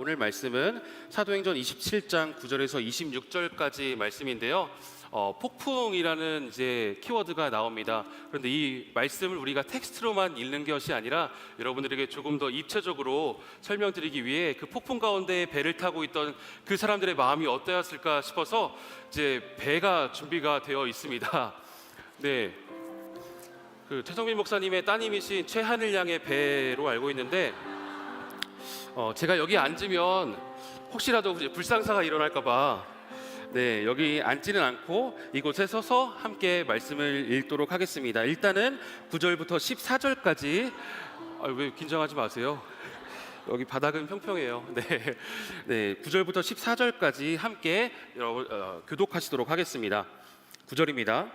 오늘 말씀은 사도행전 27장 9절에서 26절까지 말씀인데요. 폭풍이라는 이제 키워드가 나옵니다. 그런데 이 말씀을 우리가 텍스트로만 읽는 것이 아니라 여러분들에게 조금 더 입체적으로 설명드리기 위해 그 폭풍 가운데 배를 타고 있던 그 사람들의 마음이 어떠했을까 싶어서 이제 배가 준비가 되어 있습니다. 네, 그 최성민 목사님의 따님이신 최하늘 양의 배로 알고 있는데 제가 여기 앉으면 혹시라도 불상사가 일어날까봐 여기 앉지는 않고 이곳에 서서 함께 말씀을 읽도록 하겠습니다. 일단은 9절부터 14절까지 왜 긴장하지 마세요. 여기 바닥은 평평해요. 9절부터 14절까지 함께 교독하시도록 하겠습니다. 9절입니다.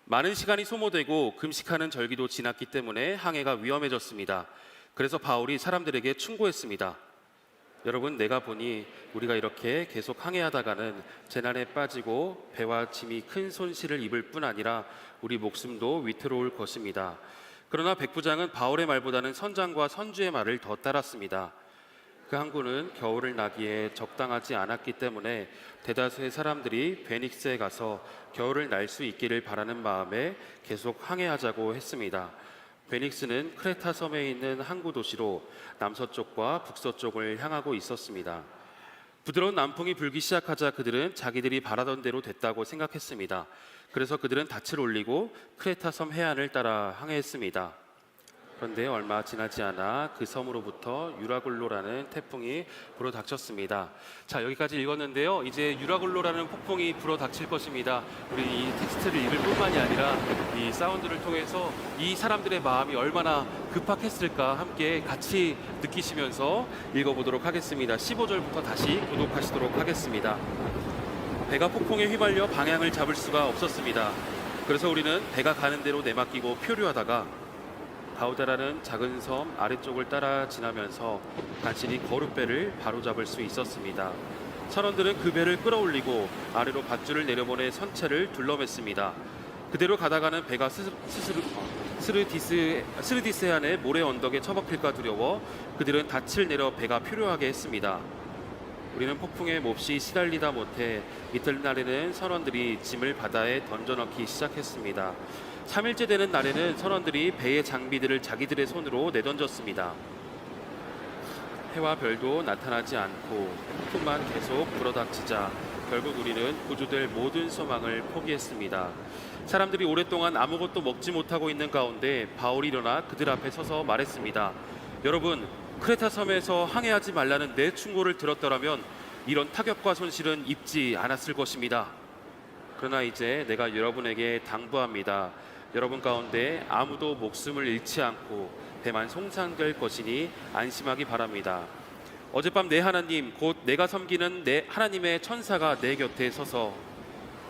많은 시간이 소모되고 금식하는 절기도 지났기 때문에 항해가 위험해졌습니다. 그래서 바울이 사람들에게 충고했습니다. 여러분, 내가 보니 우리가 이렇게 계속 항해하다가는 재난에 빠지고 배와 짐이 큰 손실을 입을 뿐 아니라 우리 목숨도 위태로울 것입니다. 그러나 백부장은 바울의 말보다는 선장과 선주의 말을 더 따랐습니다. 그 항구는 겨울을 나기에 적당하지 않았기 때문에 대다수의 사람들이 베닉스에 가서 겨울을 날 수 있기를 바라는 마음에 계속 항해하자고 했습니다. 베닉스는 크레타 섬에 있는 항구 도시로 남서쪽과 북서쪽을 향하고 있었습니다. 부드러운 남풍이 불기 시작하자 그들은 자기들이 바라던 대로 됐다고 생각했습니다. 그래서 그들은 닻을 올리고 크레타 섬 해안을 따라 항해했습니다. 그런데 얼마 지나지 않아 그 섬으로부터 유라굴로라는 태풍이 불어닥쳤습니다. 자, 여기까지 읽었는데요. 이제 유라굴로라는 폭풍이 불어닥칠 것입니다. 우리 이 텍스트를 읽을 뿐만이 아니라 이 사운드를 통해서 이 사람들의 마음이 얼마나 급박했을까 함께 같이 느끼시면서 읽어보도록 하겠습니다. 15절부터 다시 교독하시도록 하겠습니다. 배가 폭풍에 휘말려 방향을 잡을 수가 없었습니다. 그래서 우리는 배가 가는 대로 내맡기고 표류하다가 가우다라는 작은 섬 아래쪽을 따라 지나면서 간신히 거룻배를 바로잡을 수 있었습니다. 선원들은 그 배를 끌어올리고 아래로 밧줄을 내려보내 선체를 둘러맸습니다. 그대로 가다가는 배가 스르디스 해안의 모래 언덕에 처박힐까 두려워 그들은 닻을 내려 배가 표류하게 했습니다. 우리는 폭풍에 몹시 시달리다 못해 이튿날에는 선원들이 짐을 바다에 던져넣기 시작했습니다. 3일째 되는 날에는 선원들이 배의 장비들을 자기들의 손으로 내던졌습니다. 해와 별도 나타나지 않고 폭풍만 계속 불어닥치자 결국 우리는 구조될 모든 소망을 포기했습니다. 사람들이 오랫동안 아무것도 먹지 못하고 있는 가운데 바울이 일어나 그들 앞에 서서 말했습니다. 여러분, 크레타 섬에서 항해하지 말라는 내 충고를 들었더라면 이런 타격과 손실은 입지 않았을 것입니다. 그러나 이제 내가 여러분에게 당부합니다. 여러분 가운데 아무도 목숨을 잃지 않고 배만 송산될 것이니 안심하기 바랍니다. 어젯밤 내 하나님 곧 내가 섬기는 내 하나님의 천사가 내 곁에 서서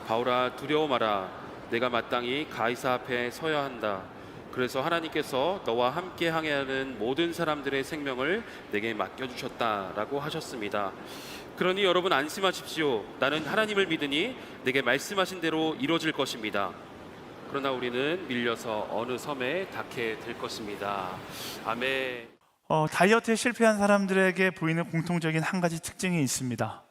바울아 두려워 마라. 내가 마땅히 가이사 앞에 서야 한다. 그래서 하나님께서 너와 함께 항해하는 모든 사람들의 생명을 내게 맡겨주셨다라고 하셨습니다. 그러니 여러분 안심하십시오. 나는 하나님을 믿으니 내게 말씀하신 대로 이루어질 것입니다. 그러나 우리는 밀려서 어느 섬에 닿게 될 것입니다. 아멘. 다이어트에 실패한 사람들에게 보이는 공통적인 한 가지 특징이 있습니다.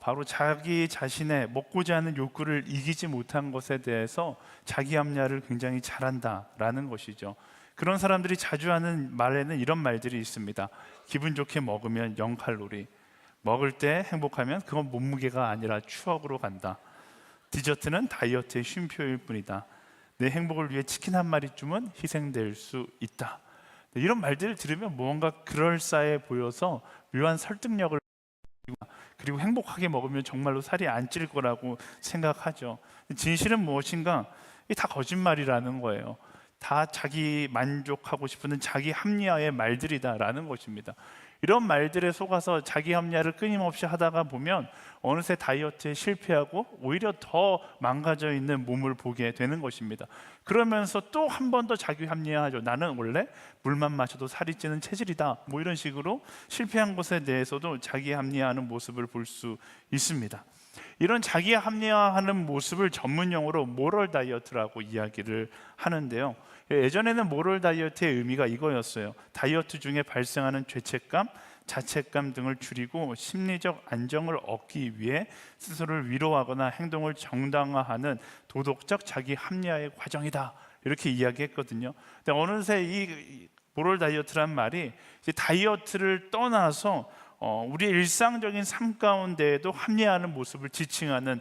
바로 자기 자신의 먹고자 하는 욕구를 이기지 못한 것에 대해서 자기 합리화를 굉장히 잘한다라는 것이죠. 그런 사람들이 자주 하는 말에는 이런 말들이 있습니다. 기분 좋게 먹으면 0칼로리, 먹을 때 행복하면 그건 몸무게가 아니라 추억으로 간다. 디저트는 다이어트의 쉼표일 뿐이다. 내 행복을 위해 치킨 한 마리쯤은 희생될 수 있다. 이런 말들을 들으면 뭔가 그럴싸해 보여서 묘한 설득력을, 그리고 행복하게 먹으면 정말로 살이 안 찔 거라고 생각하죠. 진실은 무엇인가? 이게 다 거짓말이라는 거예요. 다 자기 만족하고 싶은 자기 합리화의 말들이다라는 것입니다. 이런 말들에 속아서 자기 합리화를 끊임없이 하다가 보면 어느새 다이어트에 실패하고 오히려 더 망가져 있는 몸을 보게 되는 것입니다. 그러면서 또 한 번 더 자기 합리화하죠. 나는 원래 물만 마셔도 살이 찌는 체질이다. 뭐 이런 식으로 실패한 것에 대해서도 자기 합리화하는 모습을 볼 수 있습니다. 이런 자기 합리화하는 모습을 전문 용어로 모럴 다이어트라고 이야기를 하는데요. 예전에는 모럴 다이어트의 의미가 이거였어요. 다이어트 중에 발생하는 죄책감, 자책감 등을 줄이고 심리적 안정을 얻기 위해 스스로를 위로하거나 행동을 정당화하는 도덕적 자기 합리화의 과정이다, 이렇게 이야기했거든요. 근데 어느새 이 모럴 다이어트란 말이 이제 다이어트를 떠나서 우리 일상적인 삶 가운데에도 합리화하는 모습을 지칭하는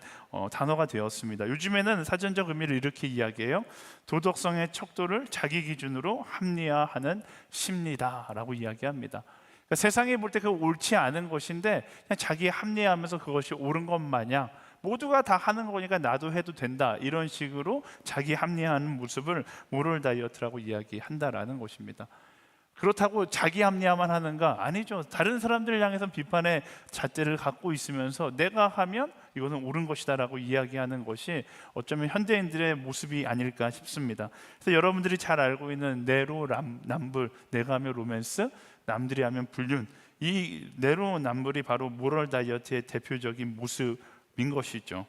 단어가 되었습니다. 요즘에는 사전적 의미를 이렇게 이야기해요. 도덕성의 척도를 자기 기준으로 합리화하는 심리다라고 이야기합니다. 그러니까 세상에 볼 때 그 옳지 않은 것인데 그냥 자기 합리화하면서 그것이 옳은 것 마냥 모두가 다 하는 거니까 나도 해도 된다, 이런 식으로 자기 합리화하는 모습을 모럴 다이어트라고 이야기한다라는 것입니다. 그렇다고 자기 합리화만 하는가? 아니죠. 다른 사람들을 향해서 비판의 잣대를 갖고 있으면서 내가 하면 이것은 옳은 것이다라고 이야기하는 것이 어쩌면 현대인들의 모습이 아닐까 싶습니다. 그래서 여러분들이 잘 알고 있는 내로남불, 내가 하면 로맨스, 남들이 하면 불륜, 이 내로남불이 바로 모럴 다이어트의 대표적인 모습인 것이죠.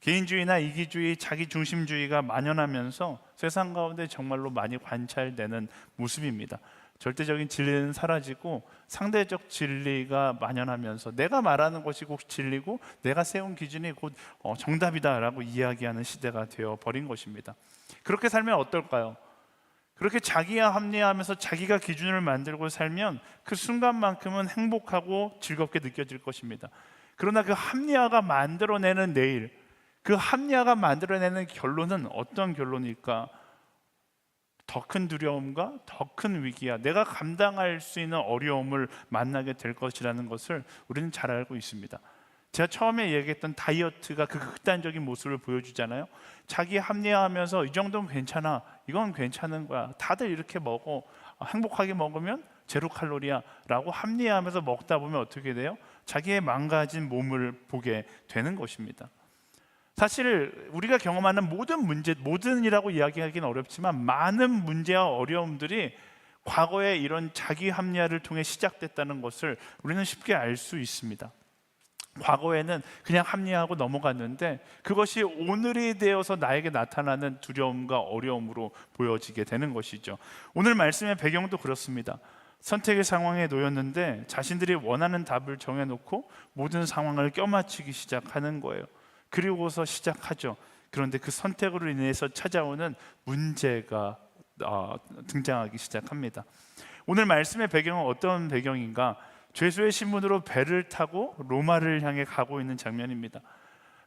개인주의나 이기주의, 자기중심주의가 만연하면서 세상 가운데 정말로 많이 관찰되는 모습입니다. 절대적인 진리는 사라지고 상대적 진리가 만연하면서 내가 말하는 것이 곧 진리고 내가 세운 기준이 곧 정답이다라고 이야기하는 시대가 되어버린 것입니다. 그렇게 살면 어떨까요? 그렇게 자기와 합리화하면서 자기가 기준을 만들고 살면 그 순간만큼은 행복하고 즐겁게 느껴질 것입니다. 그러나 그 합리화가 만들어내는 내일, 그 합리화가 만들어내는 결론은 어떤 결론일까? 더 큰 두려움과 더 큰 위기야, 내가 감당할 수 있는 어려움을 만나게 될 것이라는 것을 우리는 잘 알고 있습니다. 제가 처음에 얘기했던 다이어트가 그 극단적인 모습을 보여주잖아요. 자기 합리화하면서 이 정도는 괜찮아, 이건 괜찮은 거야, 다들 이렇게 먹어, 행복하게 먹으면 제로 칼로리야 라고 합리화하면서 먹다 보면 어떻게 돼요? 자기의 망가진 몸을 보게 되는 것입니다. 사실 우리가 경험하는 모든 문제, 모든이라고 이야기하기는 어렵지만 많은 문제와 어려움들이 과거에 이런 자기 합리화를 통해 시작됐다는 것을 우리는 쉽게 알 수 있습니다. 과거에는 그냥 합리화하고 넘어갔는데 그것이 오늘이 되어서 나에게 나타나는 두려움과 어려움으로 보여지게 되는 것이죠. 오늘 말씀의 배경도 그렇습니다. 선택의 상황에 놓였는데 자신들이 원하는 답을 정해놓고 모든 상황을 껴맞추기 시작하는 거예요. 그리고서 시작하죠. 그런데 그 선택으로 인해서 찾아오는 문제가 등장하기 시작합니다. 오늘 말씀의 배경은 어떤 배경인가? 죄수의 신분으로 배를 타고 로마를 향해 가고 있는 장면입니다.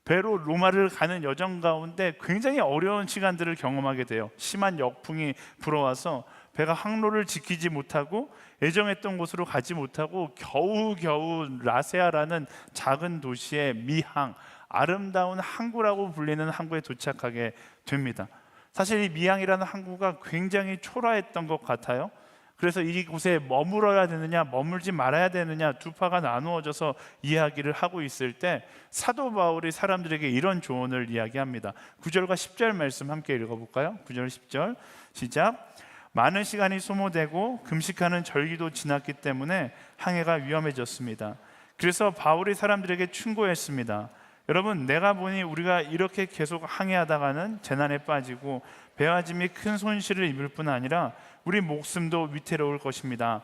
배로 로마를 가는 여정 가운데 굉장히 어려운 시간들을 경험하게 돼요. 심한 역풍이 불어와서 배가 항로를 지키지 못하고 예정했던 곳으로 가지 못하고 겨우겨우 라세아라는 작은 도시의 미항, 아름다운 항구라고 불리는 항구에 도착하게 됩니다. 사실 이 미항이라는 항구가 굉장히 초라했던 것 같아요. 그래서 이곳에 머물어야 되느냐 머물지 말아야 되느냐 두 파가 나누어져서 이야기를 하고 있을 때 사도 바울이 사람들에게 이런 조언을 이야기합니다. 9절과 10절 말씀 함께 읽어볼까요? 9절 10절 시작. 많은 시간이 소모되고 금식하는 절기도 지났기 때문에 항해가 위험해졌습니다. 그래서 바울이 사람들에게 충고했습니다. 여러분, 내가 보니 우리가 이렇게 계속 항해하다가는 재난에 빠지고 배와 짐이 큰 손실을 입을 뿐 아니라 우리 목숨도 위태로울 것입니다.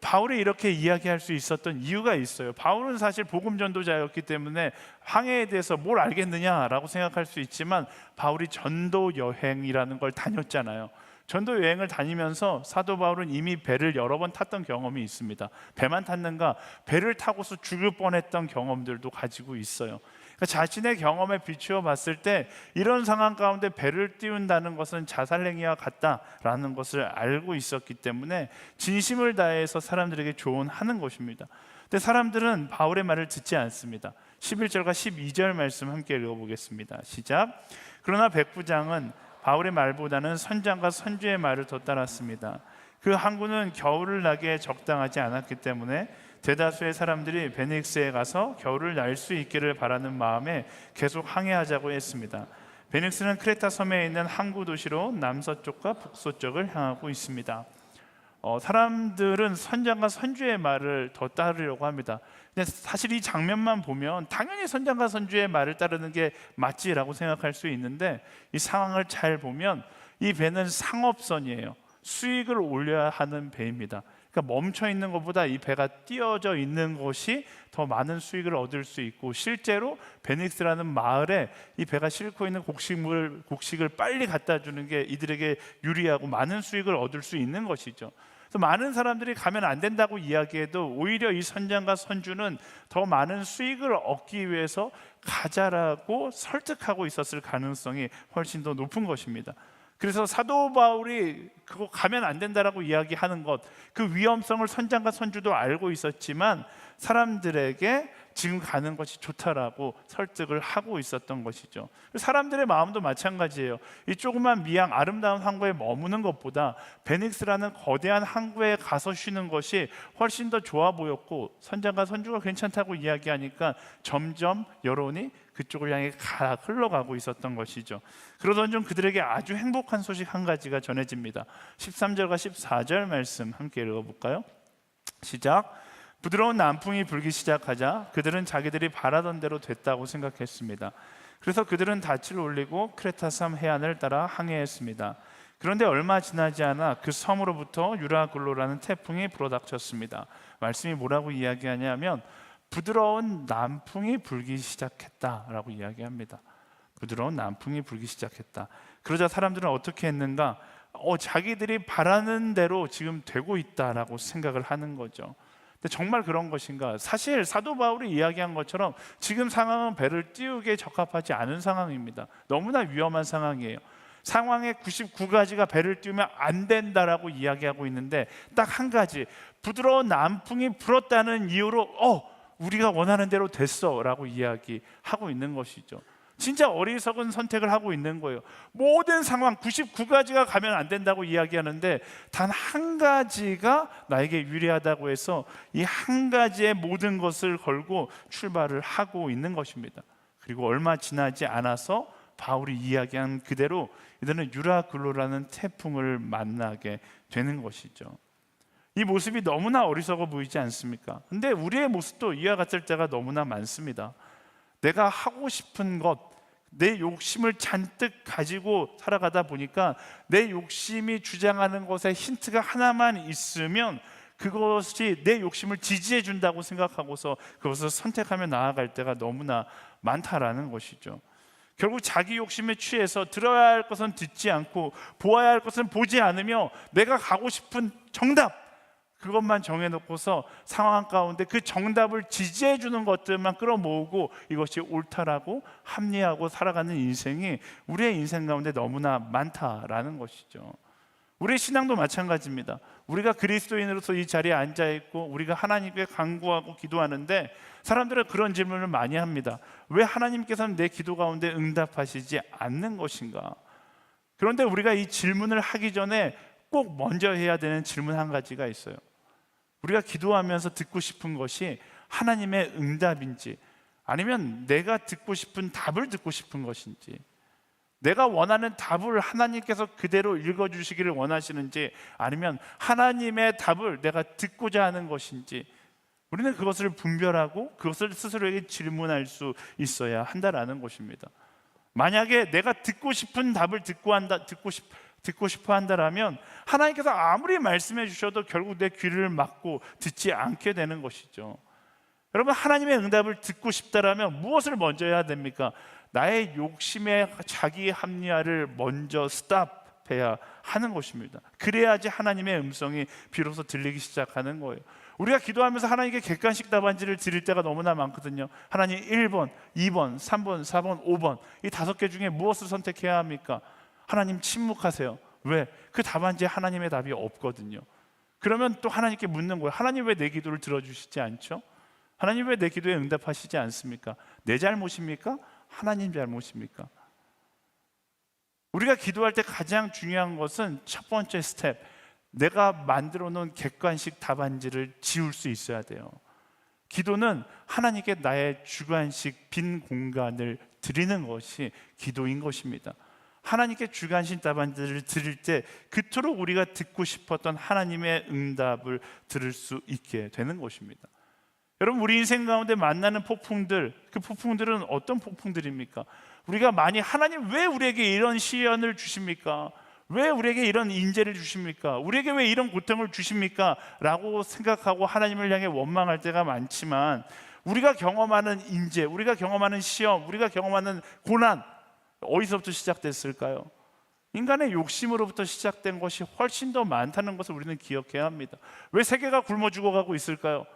바울이 이렇게 이야기할 수 있었던 이유가 있어요. 바울은 사실 복음 전도자였기 때문에 항해에 대해서 뭘 알겠느냐라고 생각할 수 있지만 바울이 전도 여행이라는 걸 다녔잖아요. 전도 여행을 다니면서 사도 바울은 이미 배를 여러 번 탔던 경험이 있습니다. 배만 탔는가? 배를 타고서 죽을 뻔했던 경험들도 가지고 있어요. 그러니까 자신의 경험에 비추어 봤을 때 이런 상황 가운데 배를 띄운다는 것은 자살행위와 같다라는 것을 알고 있었기 때문에 진심을 다해서 사람들에게 조언하는 것입니다. 근데 사람들은 바울의 말을 듣지 않습니다. 11절과 12절 말씀 함께 읽어보겠습니다. 시작. 그러나 백부장은 바울의 말보다는 선장과 선주의 말을 더 따랐습니다. 그 항구는 겨울을 나기에 적당하지 않았기 때문에 대다수의 사람들이 베닉스에 가서 겨울을 날 수 있기를 바라는 마음에 계속 항해하자고 했습니다. 베닉스는 크레타 섬에 있는 항구 도시로 남서쪽과 북서쪽을 향하고 있습니다. 사람들은 선장과 선주의 말을 더 따르려고 합니다. 근데 사실 이 장면만 보면 당연히 선장과 선주의 말을 따르는 게 맞지라고 생각할 수 있는데 이 상황을 잘 보면 이 배는 상업선이에요. 수익을 올려야 하는 배입니다. 그러니까 멈춰 있는 것보다 이 배가 띄어져 있는 것이 더 많은 수익을 얻을 수 있고, 실제로 베닉스라는 마을에 이 배가 싣고 있는 곡식을 빨리 갖다 주는 게 이들에게 유리하고 많은 수익을 얻을 수 있는 것이죠. 그래서 많은 사람들이 가면 안 된다고 이야기해도 오히려 이 선장과 선주는 더 많은 수익을 얻기 위해서 가자라고 설득하고 있었을 가능성이 훨씬 더 높은 것입니다. 그래서 사도 바울이 그거 가면 안 된다라고 이야기하는 것, 그 위험성을 선장과 선주도 알고 있었지만 사람들에게 지금 가는 것이 좋다라고 설득을 하고 있었던 것이죠. 사람들의 마음도 마찬가지예요. 이 조그만 미양 아름다운 항구에 머무는 것보다 베닉스라는 거대한 항구에 가서 쉬는 것이 훨씬 더 좋아 보였고, 선장과 선주가 괜찮다고 이야기하니까 점점 여론이 그쪽을 향해 흘러가고 있었던 것이죠. 그러던 중 그들에게 아주 행복한 소식 한 가지가 전해집니다. 13절과 14절 말씀 함께 읽어볼까요? 시작. 부드러운 남풍이 불기 시작하자 그들은 자기들이 바라던 대로 됐다고 생각했습니다. 그래서 그들은 닻을 올리고 크레타 섬 해안을 따라 항해했습니다. 그런데 얼마 지나지 않아 그 섬으로부터 유라굴로라는 태풍이 불어닥쳤습니다. 말씀이 뭐라고 이야기하냐면 부드러운 남풍이 불기 시작했다라고 이야기합니다. 부드러운 남풍이 불기 시작했다. 그러자 사람들은 어떻게 했는가? 자기들이 바라는 대로 지금 되고 있다라고 생각을 하는 거죠. 근데 정말 그런 것인가? 사실 사도 바울이 이야기한 것처럼 지금 상황은 배를 띄우기에 적합하지 않은 상황입니다. 너무나 위험한 상황이에요. 상황의 99가지가 배를 띄우면 안 된다라고 이야기하고 있는데 딱 한 가지, 부드러운 남풍이 불었다는 이유로 우리가 원하는 대로 됐어 라고 이야기하고 있는 것이죠. 진짜 어리석은 선택을 하고 있는 거예요. 모든 상황 99가지가 가면 안 된다고 이야기하는데 단 한 가지가 나에게 유리하다고 해서 이 한 가지의 모든 것을 걸고 출발을 하고 있는 것입니다. 그리고 얼마 지나지 않아서 바울이 이야기한 그대로 이들은 유라굴로라는 태풍을 만나게 되는 것이죠. 이 모습이 너무나 어리석어 보이지 않습니까? 근데 우리의 모습도 이와 같을 때가 너무나 많습니다. 내가 하고 싶은 것, 내 욕심을 잔뜩 가지고 살아가다 보니까 내 욕심이 주장하는 것에 힌트가 하나만 있으면 그것이 내 욕심을 지지해 준다고 생각하고서 그것을 선택하며 나아갈 때가 너무나 많다라는 것이죠. 결국 자기 욕심에 취해서 들어야 할 것은 듣지 않고 보아야 할 것은 보지 않으며 내가 가고 싶은 정답, 그것만 정해놓고서 상황 가운데 그 정답을 지지해 주는 것들만 끌어모으고 이것이 옳다라고 합리하고 살아가는 인생이 우리의 인생 가운데 너무나 많다라는 것이죠. 우리의 신앙도 마찬가지입니다. 우리가 그리스도인으로서 이 자리에 앉아있고 우리가 하나님께 간구하고 기도하는데 사람들은 그런 질문을 많이 합니다. 왜 하나님께서는 내 기도 가운데 응답하시지 않는 것인가? 그런데 우리가 이 질문을 하기 전에 꼭 먼저 해야 되는 질문 한 가지가 있어요. 우리가 기도하면서 듣고 싶은 것이 하나님의 응답인지 아니면 내가 듣고 싶은 답을 듣고 싶은 것인지, 내가 원하는 답을 하나님께서 그대로 읽어주시기를 원하시는지 아니면 하나님의 답을 내가 듣고자 하는 것인지, 우리는 그것을 분별하고 그것을 스스로에게 질문할 수 있어야 한다라는 것입니다. 만약에 내가 듣고 싶은 답을 듣고 싶어 한다라면 하나님께서 아무리 말씀해 주셔도 결국 내 귀를 막고 듣지 않게 되는 것이죠. 여러분, 하나님의 응답을 듣고 싶다라면 무엇을 먼저 해야 됩니까? 나의 욕심의 자기 합리화를 먼저 스탑해야 하는 것입니다. 그래야지 하나님의 음성이 비로소 들리기 시작하는 거예요. 우리가 기도하면서 하나님께 객관식 답안지를 드릴 때가 너무나 많거든요. 하나님 1번, 2번, 3번, 4번, 5번 이 5개 중에 무엇을 선택해야 합니까? 하나님 침묵하세요. 왜? 그 답안지에 하나님의 답이 없거든요. 그러면 또 하나님께 묻는 거예요. 하나님 왜 내 기도를 들어주시지 않죠? 하나님 왜 내 기도에 응답하시지 않습니까? 내 잘못입니까? 하나님 잘못입니까? 우리가 기도할 때 가장 중요한 것은 첫 번째 스텝, 내가 만들어 놓은 객관식 답안지를 지울 수 있어야 돼요. 기도는 하나님께 나의 주관식 빈 공간을 드리는 것이 기도인 것입니다. 하나님께 주관식 답안지를 드릴 때 그토록 우리가 듣고 싶었던 하나님의 응답을 들을 수 있게 되는 것입니다. 여러분, 우리 인생 가운데 만나는 폭풍들, 그 폭풍들은 어떤 폭풍들입니까? 우리가 많이 하나님 왜 우리에게 이런 시련을 주십니까? 왜 우리에게 이런 인재를 주십니까? 우리에게 왜 이런 고통을 주십니까? 라고 생각하고 하나님을 향해 원망할 때가 많지만, 우리가 경험하는 인재, 우리가 경험하는 시험, 우리가 경험하는 고난, 어디서부터 시작됐을까요? 인간의 욕심으로부터 시작된 것이 훨씬 더 많다는 것을 우리는 기억해야 합니다. 왜 세계가 굶어 죽어가고 있을까요?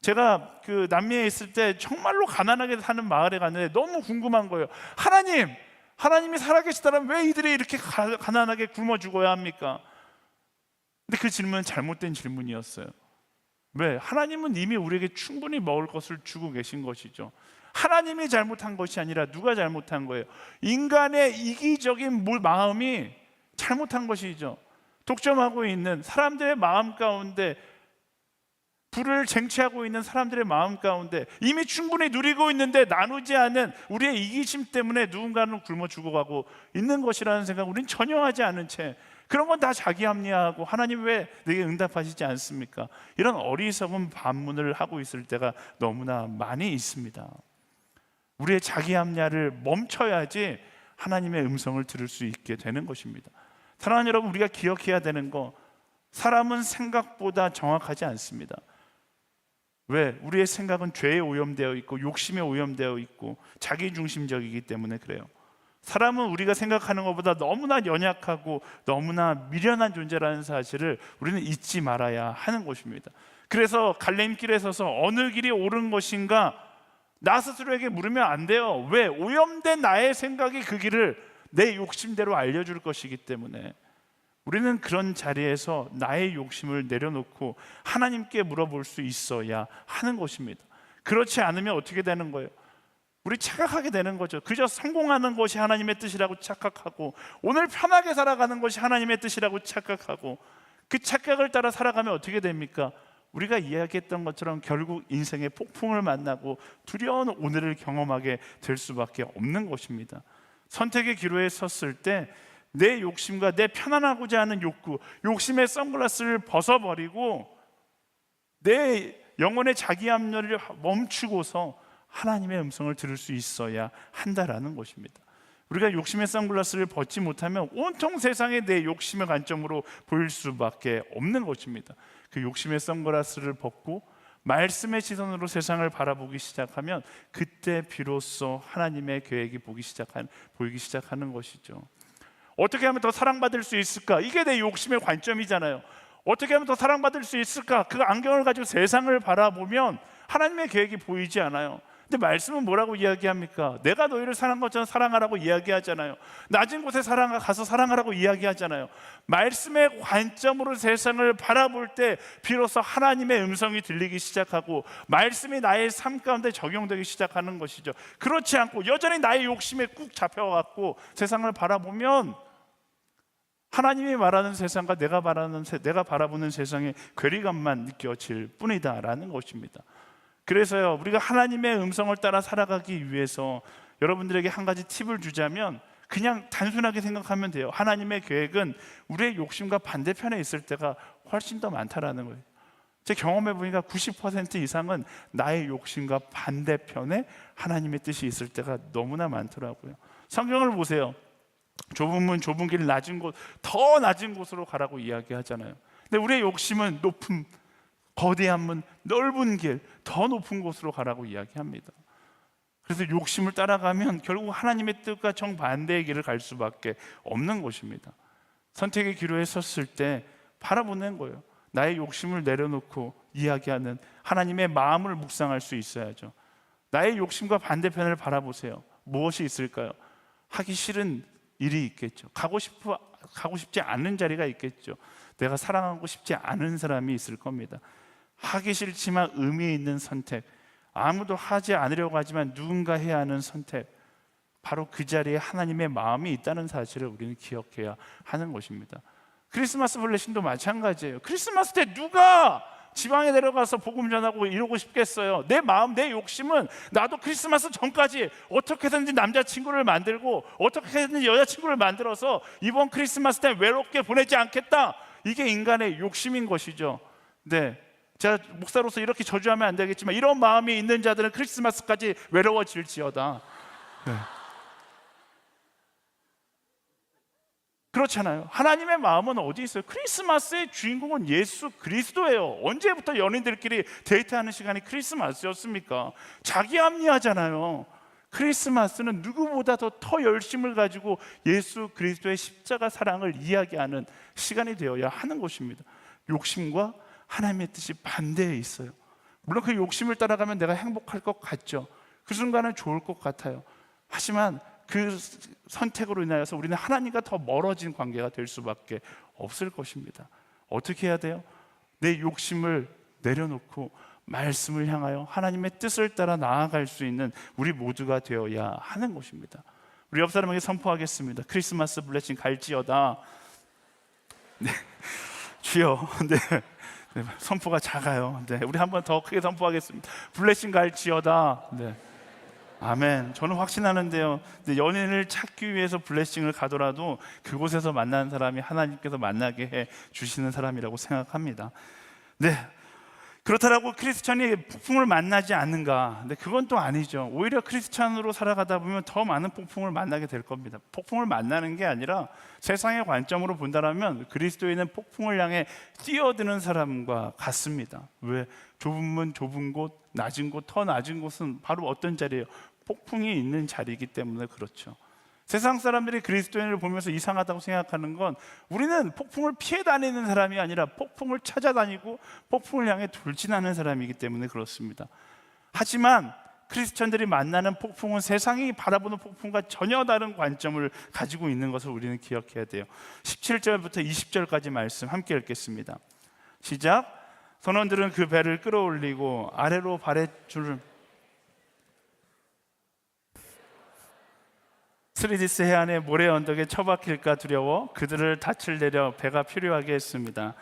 제가 그 남미에 있을 때 정말로 가난하게 사는 마을에 갔는데 너무 궁금한 거예요. 하나님이 살아계시다면 왜 이들이 이렇게 가난하게 굶어 죽어야 합니까? 근데 그 질문은 잘못된 질문이었어요. 왜? 하나님은 이미 우리에게 충분히 먹을 것을 주고 계신 것이죠. 하나님이 잘못한 것이 아니라 누가 잘못한 거예요? 인간의 이기적인 마음이 잘못한 것이죠. 독점하고 있는 사람들의 마음 가운데, 불을 쟁취하고 있는 사람들의 마음 가운데 이미 충분히 누리고 있는데 나누지 않은 우리의 이기심 때문에 누군가는 굶어 죽어가고 있는 것이라는 생각, 우리는 전혀 하지 않은 채 그런 건 다 자기 합리화하고 하나님 왜 내게 응답하시지 않습니까? 이런 어리석은 반문을 하고 있을 때가 너무나 많이 있습니다. 우리의 자기 합리화를 멈춰야지 하나님의 음성을 들을 수 있게 되는 것입니다. 사랑하는 여러분, 우리가 기억해야 되는 거, 사람은 생각보다 정확하지 않습니다. 왜? 우리의 생각은 죄에 오염되어 있고 욕심에 오염되어 있고 자기중심적이기 때문에 그래요. 사람은 우리가 생각하는 것보다 너무나 연약하고 너무나 미련한 존재라는 사실을 우리는 잊지 말아야 하는 것입니다. 그래서 갈림길에 서서 어느 길이 옳은 것인가 나 스스로에게 물으면 안 돼요. 왜? 오염된 나의 생각이 그 길을 내 욕심대로 알려줄 것이기 때문에 우리는 그런 자리에서 나의 욕심을 내려놓고 하나님께 물어볼 수 있어야 하는 것입니다. 그렇지 않으면 어떻게 되는 거예요? 우리 착각하게 되는 거죠. 그저 성공하는 것이 하나님의 뜻이라고 착각하고, 오늘 편하게 살아가는 것이 하나님의 뜻이라고 착각하고, 그 착각을 따라 살아가면 어떻게 됩니까? 우리가 이야기했던 것처럼 결국 인생의 폭풍을 만나고 두려운 오늘을 경험하게 될 수밖에 없는 것입니다. 선택의 기로에 섰을 때 내 욕심과 내 편안하고자 하는 욕구, 욕심의 선글라스를 벗어버리고 내 영혼의 자기 합리화를 멈추고서 하나님의 음성을 들을 수 있어야 한다라는 것입니다. 우리가 욕심의 선글라스를 벗지 못하면 온통 세상에 내 욕심의 관점으로 보일 수밖에 없는 것입니다. 그 욕심의 선글라스를 벗고 말씀의 시선으로 세상을 바라보기 시작하면 그때 비로소 하나님의 계획이 보이기 시작하는 것이죠. 어떻게 하면 더 사랑받을 수 있을까? 이게 내 욕심의 관점이잖아요. 어떻게 하면 더 사랑받을 수 있을까? 그 안경을 가지고 세상을 바라보면 하나님의 계획이 보이지 않아요. 근데 말씀은 뭐라고 이야기합니까? 내가 너희를 사랑한 것처럼 사랑하라고 이야기하잖아요. 낮은 곳에 가서 사랑하라고 이야기하잖아요. 말씀의 관점으로 세상을 바라볼 때 비로소 하나님의 음성이 들리기 시작하고 말씀이 나의 삶 가운데 적용되기 시작하는 것이죠. 그렇지 않고 여전히 나의 욕심에 꾹 잡혀갖고 세상을 바라보면 하나님이 말하는 세상과 내가 바라보는 세상의 괴리감만 느껴질 뿐이다라는 것입니다. 그래서요, 우리가 하나님의 음성을 따라 살아가기 위해서 여러분들에게 한 가지 팁을 주자면 그냥 단순하게 생각하면 돼요. 하나님의 계획은 우리의 욕심과 반대편에 있을 때가 훨씬 더 많다라는 거예요. 제 경험해 보니까 90% 이상은 나의 욕심과 반대편에 하나님의 뜻이 있을 때가 너무나 많더라고요. 성경을 보세요. 좁은 문, 좁은 길, 낮은 곳, 더 낮은 곳으로 가라고 이야기하잖아요. 근데 우리의 욕심은 높은 거대한 문, 넓은 길, 더 높은 곳으로 가라고 이야기합니다. 그래서 욕심을 따라가면 결국 하나님의 뜻과 정반대의 길을 갈 수밖에 없는 것입니다. 선택의 기로에 섰을 때 바라보는 거예요. 나의 욕심을 내려놓고 이야기하는 하나님의 마음을 묵상할 수 있어야죠. 나의 욕심과 반대편을 바라보세요. 무엇이 있을까요? 하기 싫은 일이 있겠죠. 가고 싶지 않은 자리가 있겠죠. 내가 사랑하고 싶지 않은 사람이 있을 겁니다. 하기 싫지만 의미 있는 선택, 아무도 하지 않으려고 하지만 누군가 해야 하는 선택, 바로 그 자리에 하나님의 마음이 있다는 사실을 우리는 기억해야 하는 것입니다. 크리스마스 블레싱도 마찬가지예요. 크리스마스 때 누가 지방에 내려가서 복음 전하고 이러고 싶겠어요? 내 마음, 내 욕심은 나도 크리스마스 전까지 어떻게든지 남자친구를 만들고 어떻게든지 여자친구를 만들어서 이번 크리스마스 때 외롭게 보내지 않겠다. 이게 인간의 욕심인 것이죠. 네, 제가 목사로서 이렇게 저주하면 안 되겠지만 이런 마음이 있는 자들은 크리스마스까지 외로워질지어다. 네. 그렇잖아요. 하나님의 마음은 어디 있어요? 크리스마스의 주인공은 예수 그리스도예요. 언제부터 연인들끼리 데이트하는 시간이 크리스마스였습니까? 자기 합리화잖아요. 크리스마스는 누구보다도 더 열심을 가지고 예수 그리스도의 십자가 사랑을 이야기하는 시간이 되어야 하는 것입니다. 욕심과 하나님의 뜻이 반대에 있어요. 물론 그 욕심을 따라가면 내가 행복할 것 같죠. 그 순간은 좋을 것 같아요. 하지만 그 선택으로 인하여서 우리는 하나님과 더 멀어진 관계가 될 수밖에 없을 것입니다. 어떻게 해야 돼요? 내 욕심을 내려놓고 말씀을 향하여 하나님의 뜻을 따라 나아갈 수 있는 우리 모두가 되어야 하는 것입니다. 우리 옆 사람에게 선포하겠습니다. 크리스마스 블레싱 갈지어다. 네, 주여. 네. 네, 선포가 작아요. 네, 우리 한번 더 크게 선포하겠습니다. 블레싱 갈지어다. 네. 아멘. 저는 확신하는데요. 연인을 찾기 위해서 블레싱을 가더라도 그곳에서 만나는 사람이 하나님께서 만나게 해 주시는 사람이라고 생각합니다. 네. 그렇다고 크리스찬이 폭풍을 만나지 않는가? 근데 그건 또 아니죠. 오히려 크리스찬으로 살아가다 보면 더 많은 폭풍을 만나게 될 겁니다. 폭풍을 만나는 게 아니라 세상의 관점으로 본다면 그리스도인은 폭풍을 향해 뛰어드는 사람과 같습니다. 왜? 좁은 문, 좁은 곳, 낮은 곳, 더 낮은 곳은 바로 어떤 자리예요? 폭풍이 있는 자리이기 때문에 그렇죠. 세상 사람들이 그리스도인을 보면서 이상하다고 생각하는 건 우리는 폭풍을 피해 다니는 사람이 아니라 폭풍을 찾아다니고 폭풍을 향해 돌진하는 사람이기 때문에 그렇습니다. 하지만 크리스천들이 만나는 폭풍은 세상이 바라보는 폭풍과 전혀 다른 관점을 가지고 있는 것을 우리는 기억해야 돼요. 17절부터 20절까지 말씀 함께 읽겠습니다. 시작. 선원들은 그 배를 끌어올리고 아래로 바랫줄을 스리디스 해안의 모래 언덕에 처박힐까 두려워 그들을 닻을 내려 배가 필요하게 했습니다.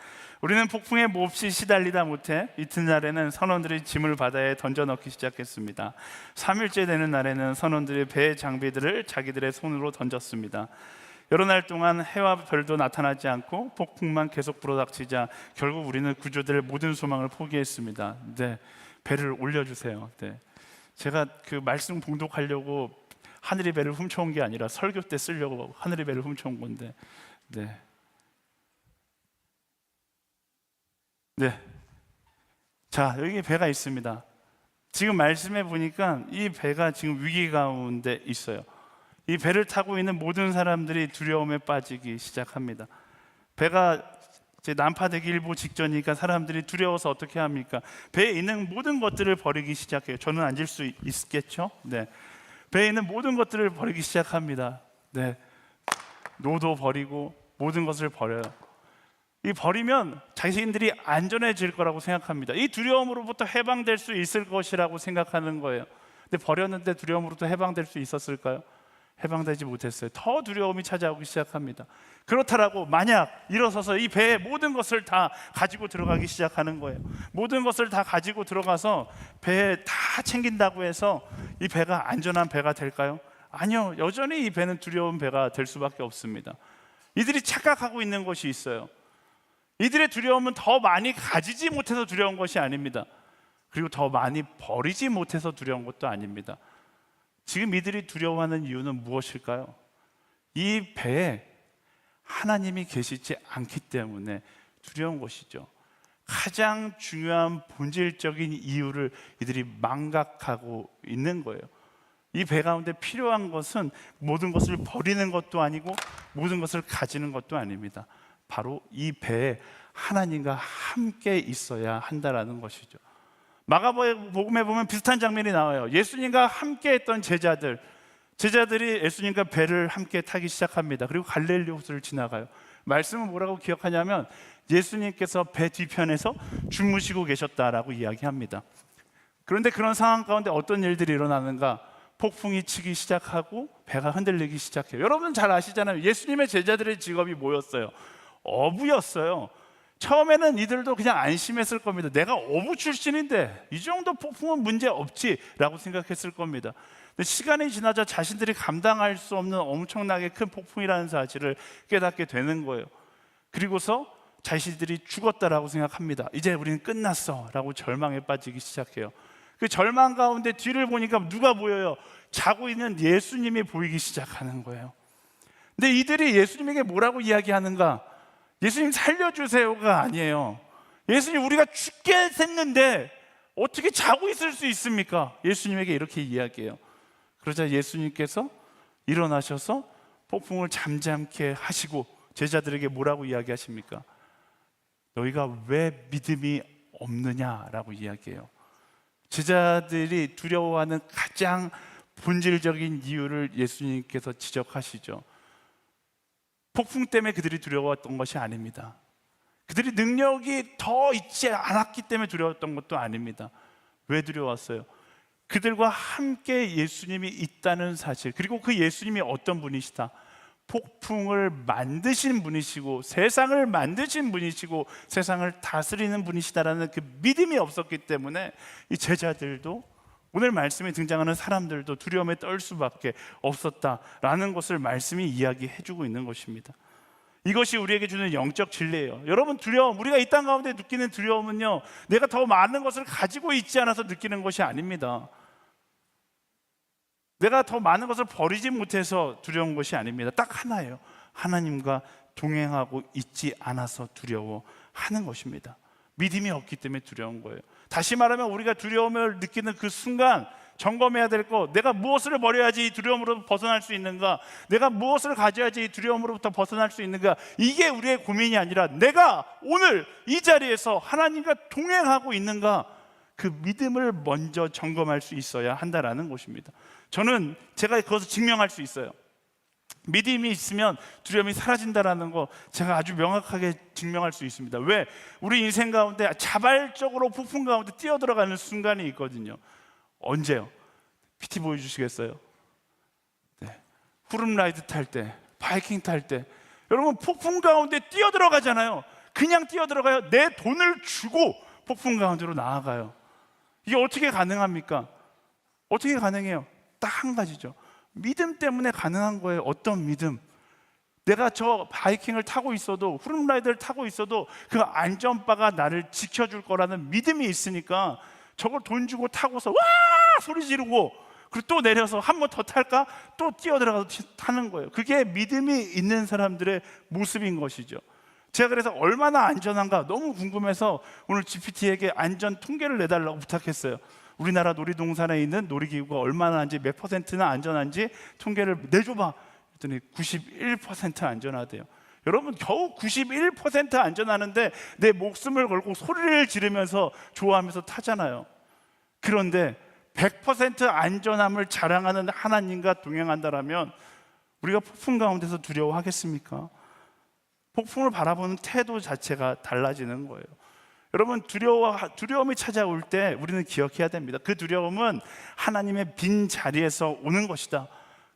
우리는 폭풍에 몹시 시달리다 못해 이튿날에는 선원들이 짐을 바다에 던져 넣기 시작했습니다. 3일째 되는 날에는 선원들이 배의 장비들을 자기들의 손으로 던졌습니다. 여러 날 동안 해와 별도 나타나지 않고 폭풍만 계속 불어닥치자 결국 우리는 구조될 모든 소망을 포기했습니다. 네, 배를 올려주세요. 네, 제가 그 말씀 봉독하려고 하늘의 배를 훔쳐온 게 아니라 설교 때 쓰려고 하늘의 배를 훔쳐온 건데, 네, 네, 자 여기 배가 있습니다. 지금 말씀해 보니까 이 배가 지금 위기 가운데 있어요. 이 배를 타고 있는 모든 사람들이 두려움에 빠지기 시작합니다. 배가 이제 난파되기 일보 직전이니까 사람들이 두려워서 어떻게 합니까? 배에 있는 모든 것들을 버리기 시작해요. 저는 앉을 수 있겠죠? 네. 배에 있는 모든 것들을 버리기 시작합니다. 네. 노도 버리고 모든 것을 버려요. 이 버리면 자신들이 안전해질 거라고 생각합니다. 이 두려움으로부터 해방될 수 있을 것이라고 생각하는 거예요. 근데 버렸는데 두려움으로부터 해방될 수 있었을까요? 해방되지 못했어요. 더 두려움이 찾아오기 시작합니다. 그렇다라고 만약 일어서서 이 배에 모든 것을 다 가지고 들어가기 시작하는 거예요. 모든 것을 다 가지고 들어가서 배에 다 챙긴다고 해서 이 배가 안전한 배가 될까요? 아니요. 여전히 이 배는 두려운 배가 될 수밖에 없습니다. 이들이 착각하고 있는 것이 있어요. 이들의 두려움은 더 많이 가지지 못해서 두려운 것이 아닙니다. 그리고 더 많이 버리지 못해서 두려운 것도 아닙니다. 지금 이들이 두려워하는 이유는 무엇일까요? 이 배에 하나님이 계시지 않기 때문에 두려운 것이죠. 가장 중요한 본질적인 이유를 이들이 망각하고 있는 거예요. 이 배 가운데 필요한 것은 모든 것을 버리는 것도 아니고 모든 것을 가지는 것도 아닙니다. 바로 이 배에 하나님과 함께 있어야 한다라는 것이죠. 마가복음에 보면 비슷한 장면이 나와요. 예수님과 함께 했던 제자들이 예수님과 배를 함께 타기 시작합니다. 그리고 갈릴리 호수를 지나가요. 말씀은 뭐라고 기억하냐면 예수님께서 배 뒤편에서 주무시고 계셨다라고 이야기합니다. 그런데 그런 상황 가운데 어떤 일들이 일어나는가? 폭풍이 치기 시작하고 배가 흔들리기 시작해요. 여러분 잘 아시잖아요. 예수님의 제자들의 직업이 뭐였어요? 어부였어요. 처음에는 이들도 그냥 안심했을 겁니다. 내가 어부 출신인데 이 정도 폭풍은 문제 없지라고 생각했을 겁니다. 근데 시간이 지나자 자신들이 감당할 수 없는 엄청나게 큰 폭풍이라는 사실을 깨닫게 되는 거예요. 그리고서 자신들이 죽었다라고 생각합니다. 이제 우리는 끝났어 라고 절망에 빠지기 시작해요. 그 절망 가운데 뒤를 보니까 누가 보여요? 자고 있는 예수님이 보이기 시작하는 거예요. 근데 이들이 예수님에게 뭐라고 이야기하는가? 예수님 살려주세요가 아니에요. 예수님, 우리가 죽게 됐는데 어떻게 자고 있을 수 있습니까? 예수님에게 이렇게 이야기해요. 그러자 예수님께서 일어나셔서 폭풍을 잠잠케 하시고 제자들에게 뭐라고 이야기하십니까? 너희가 왜 믿음이 없느냐라고 이야기해요. 제자들이 두려워하는 가장 본질적인 이유를 예수님께서 지적하시죠. 폭풍 때문에 그들이 두려워했던 것이 아닙니다. 그들이 능력이 더 있지 않았기 때문에 두려웠던 것도 아닙니다. 왜 두려웠어요? 그들과 함께 예수님이 있다는 사실, 그리고 그 예수님이 어떤 분이시다? 폭풍을 만드신 분이시고 세상을 만드신 분이시고 세상을 다스리는 분이시다라는 그 믿음이 없었기 때문에 이 제자들도, 오늘 말씀에 등장하는 사람들도 두려움에 떨 수밖에 없었다라는 것을 말씀이 이야기해주고 있는 것입니다. 이것이 우리에게 주는 영적 진리예요. 여러분, 두려움, 우리가 이 땅 가운데 느끼는 두려움은요, 내가 더 많은 것을 가지고 있지 않아서 느끼는 것이 아닙니다. 내가 더 많은 것을 버리지 못해서 두려운 것이 아닙니다. 딱 하나예요. 하나님과 동행하고 있지 않아서 두려워하는 것입니다. 믿음이 없기 때문에 두려운 거예요. 다시 말하면 우리가 두려움을 느끼는 그 순간 점검해야 될 것, 내가 무엇을 버려야지 이 두려움으로부터 벗어날 수 있는가, 내가 무엇을 가져야지 이 두려움으로부터 벗어날 수 있는가, 이게 우리의 고민이 아니라 내가 오늘 이 자리에서 하나님과 동행하고 있는가, 그 믿음을 먼저 점검할 수 있어야 한다라는 것입니다. 저는 제가 그것을 증명할 수 있어요. 믿음이 있으면 두려움이 사라진다라는 거 제가 아주 명확하게 증명할 수 있습니다. 왜? 우리 인생 가운데 자발적으로 폭풍 가운데 뛰어들어가는 순간이 있거든요. 언제요? PT 보여주시겠어요? 네. 후룸라이드 탈 때, 바이킹 탈 때, 여러분 폭풍 가운데 뛰어들어가잖아요. 그냥 뛰어들어가요. 내 돈을 주고 폭풍 가운데로 나아가요. 이게 어떻게 가능합니까? 어떻게 가능해요? 딱 한 가지죠. 믿음 때문에 가능한 거예요. 어떤 믿음? 내가 저 바이킹을 타고 있어도, 후룸라이드를 타고 있어도 그 안전바가 나를 지켜줄 거라는 믿음이 있으니까 저걸 돈 주고 타고서 와 소리 지르고, 그리고 또 내려서 한 번 더 탈까? 또 뛰어들어가서 타는 거예요. 그게 믿음이 있는 사람들의 모습인 것이죠. 제가 그래서 얼마나 안전한가 너무 궁금해서 오늘 GPT에게 안전 통계를 내달라고 부탁했어요. 우리나라 놀이동산에 있는 놀이기구가 얼마나 한지, 몇 퍼센트나 안전한지 통계를 내줘봐. 그랬더니 91% 안전하대요. 여러분, 겨우 91% 안전하는데 내 목숨을 걸고 소리를 지르면서 좋아하면서 타잖아요. 그런데 100% 안전함을 자랑하는 하나님과 동행한다라면 우리가 폭풍 가운데서 두려워하겠습니까? 폭풍을 바라보는 태도 자체가 달라지는 거예요. 여러분, 두려움이 찾아올 때 우리는 기억해야 됩니다. 그 두려움은 하나님의 빈 자리에서 오는 것이다.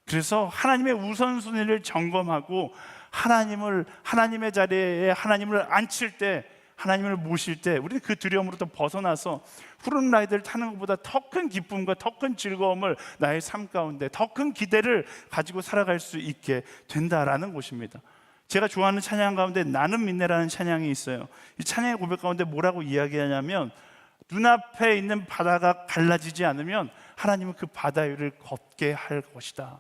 그래서 하나님의 우선순위를 점검하고 하나님의 자리에 하나님을 앉힐 때, 하나님을 모실 때 우리는 그 두려움으로부터 벗어나서 후룸라이드를 타는 것보다 더 큰 기쁨과 더 큰 즐거움을 나의 삶 가운데, 더 큰 기대를 가지고 살아갈 수 있게 된다라는 것입니다. 제가 좋아하는 찬양 가운데 나는 믿네라는 찬양이 있어요. 이 찬양의 고백 가운데 뭐라고 이야기하냐면, 눈앞에 있는 바다가 갈라지지 않으면 하나님은 그 바다 위를 걷게 할 것이다.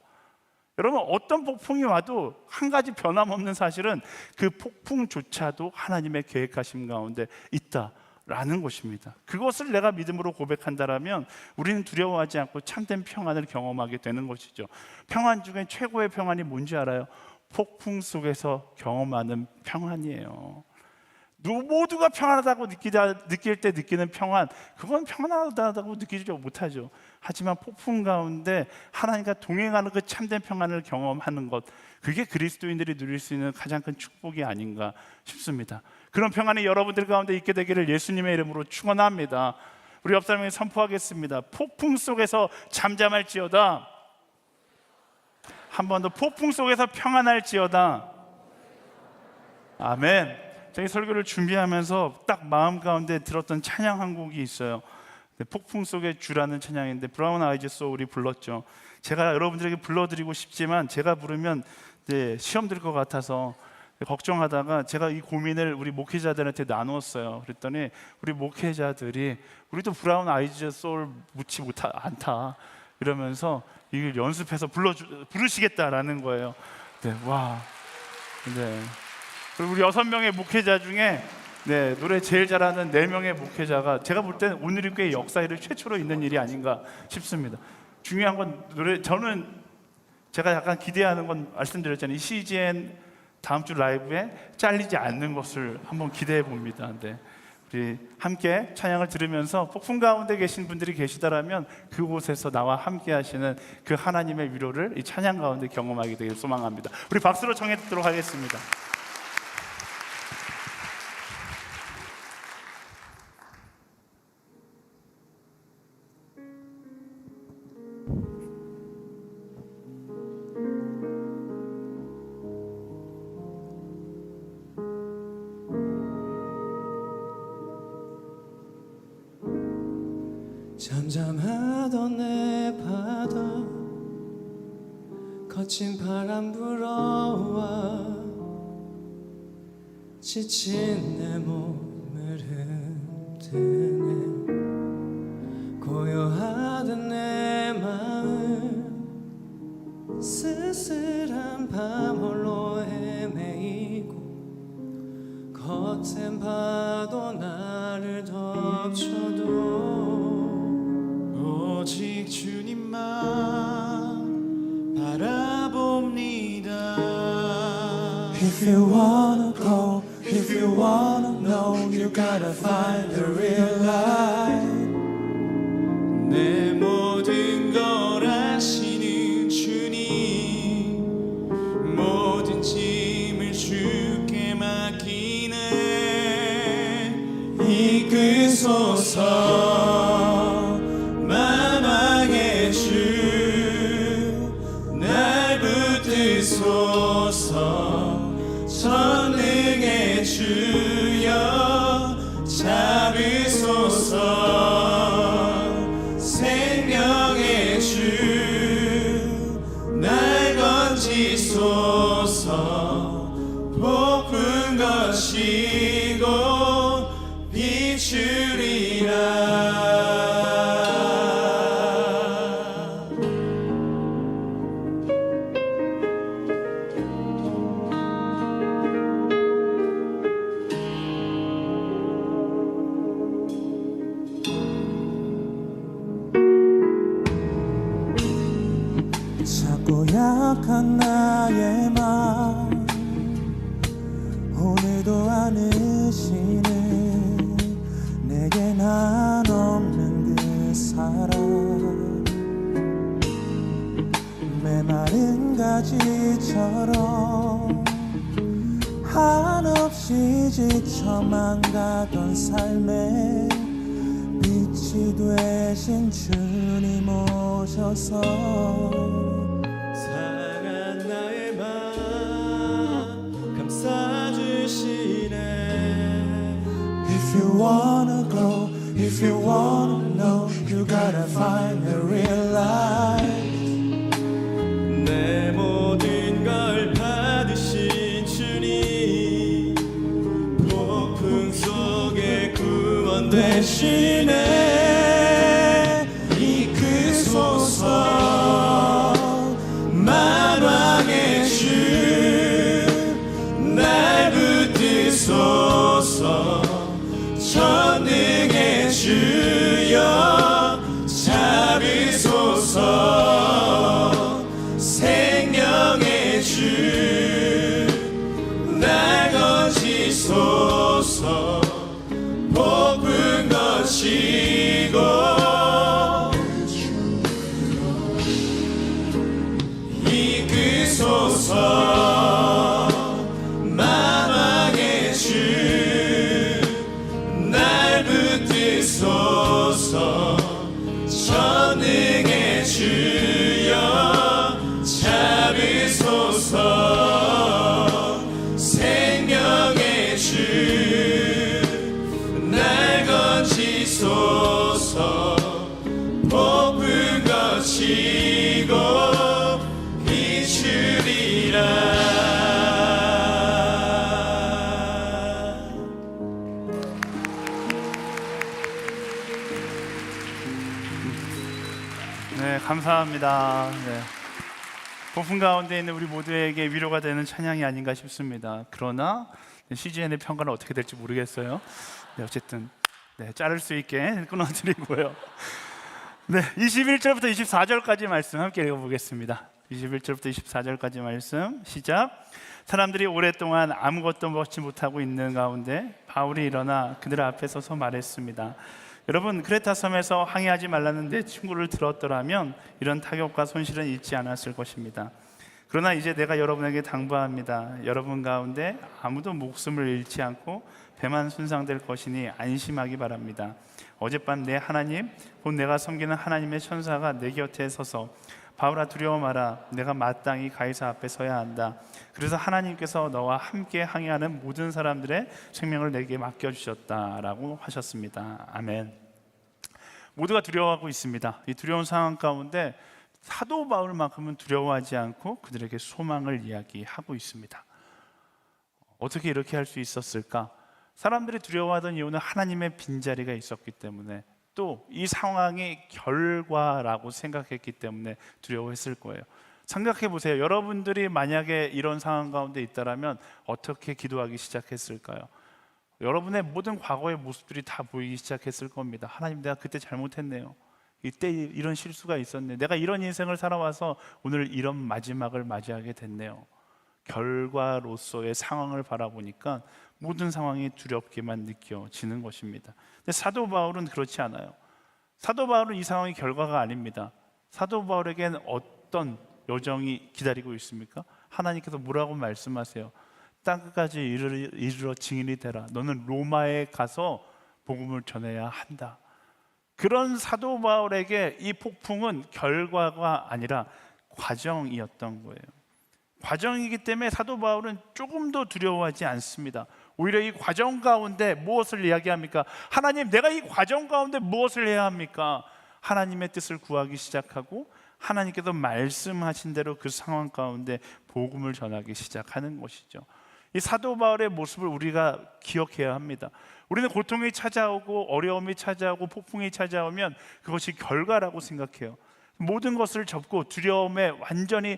여러분, 어떤 폭풍이 와도 한 가지 변함없는 사실은 그 폭풍조차도 하나님의 계획하심 가운데 있다라는 것입니다. 그것을 내가 믿음으로 고백한다라면 우리는 두려워하지 않고 참된 평안을 경험하게 되는 것이죠. 평안 중에 최고의 평안이 뭔지 알아요? 폭풍 속에서 경험하는 평안이에요. 모두가 평안하다고 느낄 때 느끼는 평안, 그건 평안하다고 느끼지 못하죠. 하지만 폭풍 가운데 하나님과 동행하는 그 참된 평안을 경험하는 것, 그게 그리스도인들이 누릴 수 있는 가장 큰 축복이 아닌가 싶습니다. 그런 평안이 여러분들 가운데 있게 되기를 예수님의 이름으로 축원합니다. 우리 옆 사람에게 선포하겠습니다. 폭풍 속에서 잠잠할지어다. 한 번 더, 폭풍 속에서 평안할지어다. 아멘. 저희 설교를 준비하면서 딱 마음 가운데 들었던 찬양 한 곡이 있어요. 폭풍 속의 주라는 찬양인데 브라운 아이즈 소울이 불렀죠. 제가 여러분들에게 불러드리고 싶지만 제가 부르면 시험 들 것 같아서 걱정하다가 제가 이 고민을 우리 목회자들한테 나누었어요. 그랬더니 우리 목회자들이 우리도 브라운 아이즈 소울 묻지 않다 이러면서 이걸 연습해서 부르시겠다라는 거예요. 네, 와. 네. 그리고 우리 6명의 목회자 중에 네, 노래 제일 잘하는 4명의 목회자가 제가 볼 때는 오늘의 교회 역사에 최초로 있는 일이 아닌가 싶습니다. 중요한 건 노래, 저는 제가 약간 기대하는 건 말씀드렸잖아요. 이 CGN 다음 주 라이브에 잘리지 않는 것을 한번 기대해 봅니다. 네. 우리 함께 찬양을 들으면서 폭풍 가운데 계신 분들이 계시다라면 그곳에서 나와 함께 하시는 그 하나님의 위로를 이 찬양 가운데 경험하게 되길 소망합니다. 우리 박수로 청해 듣도록 하겠습니다. 잠잠하던 내 바다 거친 바람 불어와 지친 내 몸을 흔드네. 고요하던 내 마음 쓸쓸한 밤 홀로 헤매이고 겉엔 봐도 나를 덮쳐도 오직 주님만 바라봅니다. If you wanna go, if you wanna know, you gotta find the real light. 내 모든 걸 아시는 주님, 모든 짐을 주께 맡기네. 이끄소서 마망의 주, 날 붙드소서. 전능의 주여 잡으소서. 생명의 주, 날 건지소서. 복은 거치고 비추리라. 작고 약한 나의 마음 오늘도 안으시는 내게 난 없는 그 사랑. 메마른 가지처럼 한없이 지쳐만 가던 삶에 빛이 되신 주님 오셔서 상한 나의 맘 감싸주시네. If you wanna go, if you wanna know, you gotta find the real light. 내 모든 걸 받으신 주님, 폭풍 속에 구원 되시네. 이끄소서 만왕의 주, 날 붙드소서. 전능의 주여 잡으소서. 생명의 주, 날 건지소서. 복은 거치고 이끄소서 마망의 주, 날 붙드소서. 전능의 주여 잡으소서. 생명의 주, 날 건지소서. 복은 거치고 비추리라. 네, 감사합니다. 네. 폭풍 가운데 있는 우리 모두에게 위로가 되는 찬양이 아닌가 싶습니다. 그러나 CGN의 평가는 어떻게 될지 모르겠어요. 네, 어쨌든 자를 수 있게 끊어드리고요. 네, 21절부터 24절까지 말씀 함께 읽어보겠습니다. 21절부터 24절까지 말씀 시작. 사람들이 오랫동안 아무것도 먹지 못하고 있는 가운데 바울이 일어나 그들 앞에 서서 말했습니다. 여러분, 크레타 섬에서 항해하지 말라는 내 충고를 들었더라면 이런 타격과 손실은 있지 않았을 것입니다. 그러나 이제 내가 여러분에게 당부합니다. 여러분 가운데 아무도 목숨을 잃지 않고 배만 손상될 것이니 안심하기 바랍니다. 어젯밤 내 하나님, 곧 내가 섬기는 하나님의 천사가 내 곁에 서서 바울아 두려워 마라. 내가 마땅히 가이사 앞에 서야 한다. 그래서 하나님께서 너와 함께 항해하는 모든 사람들의 생명을 내게 맡겨주셨다라고 하셨습니다. 아멘. 모두가 두려워하고 있습니다. 이 두려운 상황 가운데 사도 바울만큼은 두려워하지 않고 그들에게 소망을 이야기하고 있습니다. 어떻게 이렇게 할 수 있었을까? 사람들이 두려워하던 이유는 하나님의 빈자리가 있었기 때문에, 또 이 상황이 결과라고 생각했기 때문에 두려워했을 거예요. 생각해 보세요. 여러분들이 만약에 이런 상황 가운데 있다라면 어떻게 기도하기 시작했을까요? 여러분의 모든 과거의 모습들이 다 보이기 시작했을 겁니다. 하나님, 내가 그때 잘못했네요. 이때 이런 실수가 있었네. 내가 이런 인생을 살아와서 오늘 이런 마지막을 맞이하게 됐네요. 결과로서의 상황을 바라보니까 모든 상황이 두렵게만 느껴지는 것입니다. 근데 사도 바울은 그렇지 않아요. 사도 바울은 이 상황이 결과가 아닙니다. 사도 바울에겐 어떤 여정이 기다리고 있습니까? 하나님께서 뭐라고 말씀하세요? 땅끝까지 이르러 증인이 되라. 너는 로마에 가서 복음을 전해야 한다. 그런 사도 바울에게 이 폭풍은 결과가 아니라 과정이었던 거예요. 과정이기 때문에 사도 바울은 조금도 두려워하지 않습니다. 오히려 이 과정 가운데 무엇을 이야기합니까? 하나님, 내가 이 과정 가운데 무엇을 해야 합니까? 하나님의 뜻을 구하기 시작하고 하나님께서 말씀하신 대로 그 상황 가운데 복음을 전하기 시작하는 것이죠. 이 사도 바울의 모습을 우리가 기억해야 합니다. 우리는 고통이 찾아오고 어려움이 찾아오고 폭풍이 찾아오면 그것이 결과라고 생각해요. 모든 것을 접고 두려움에 완전히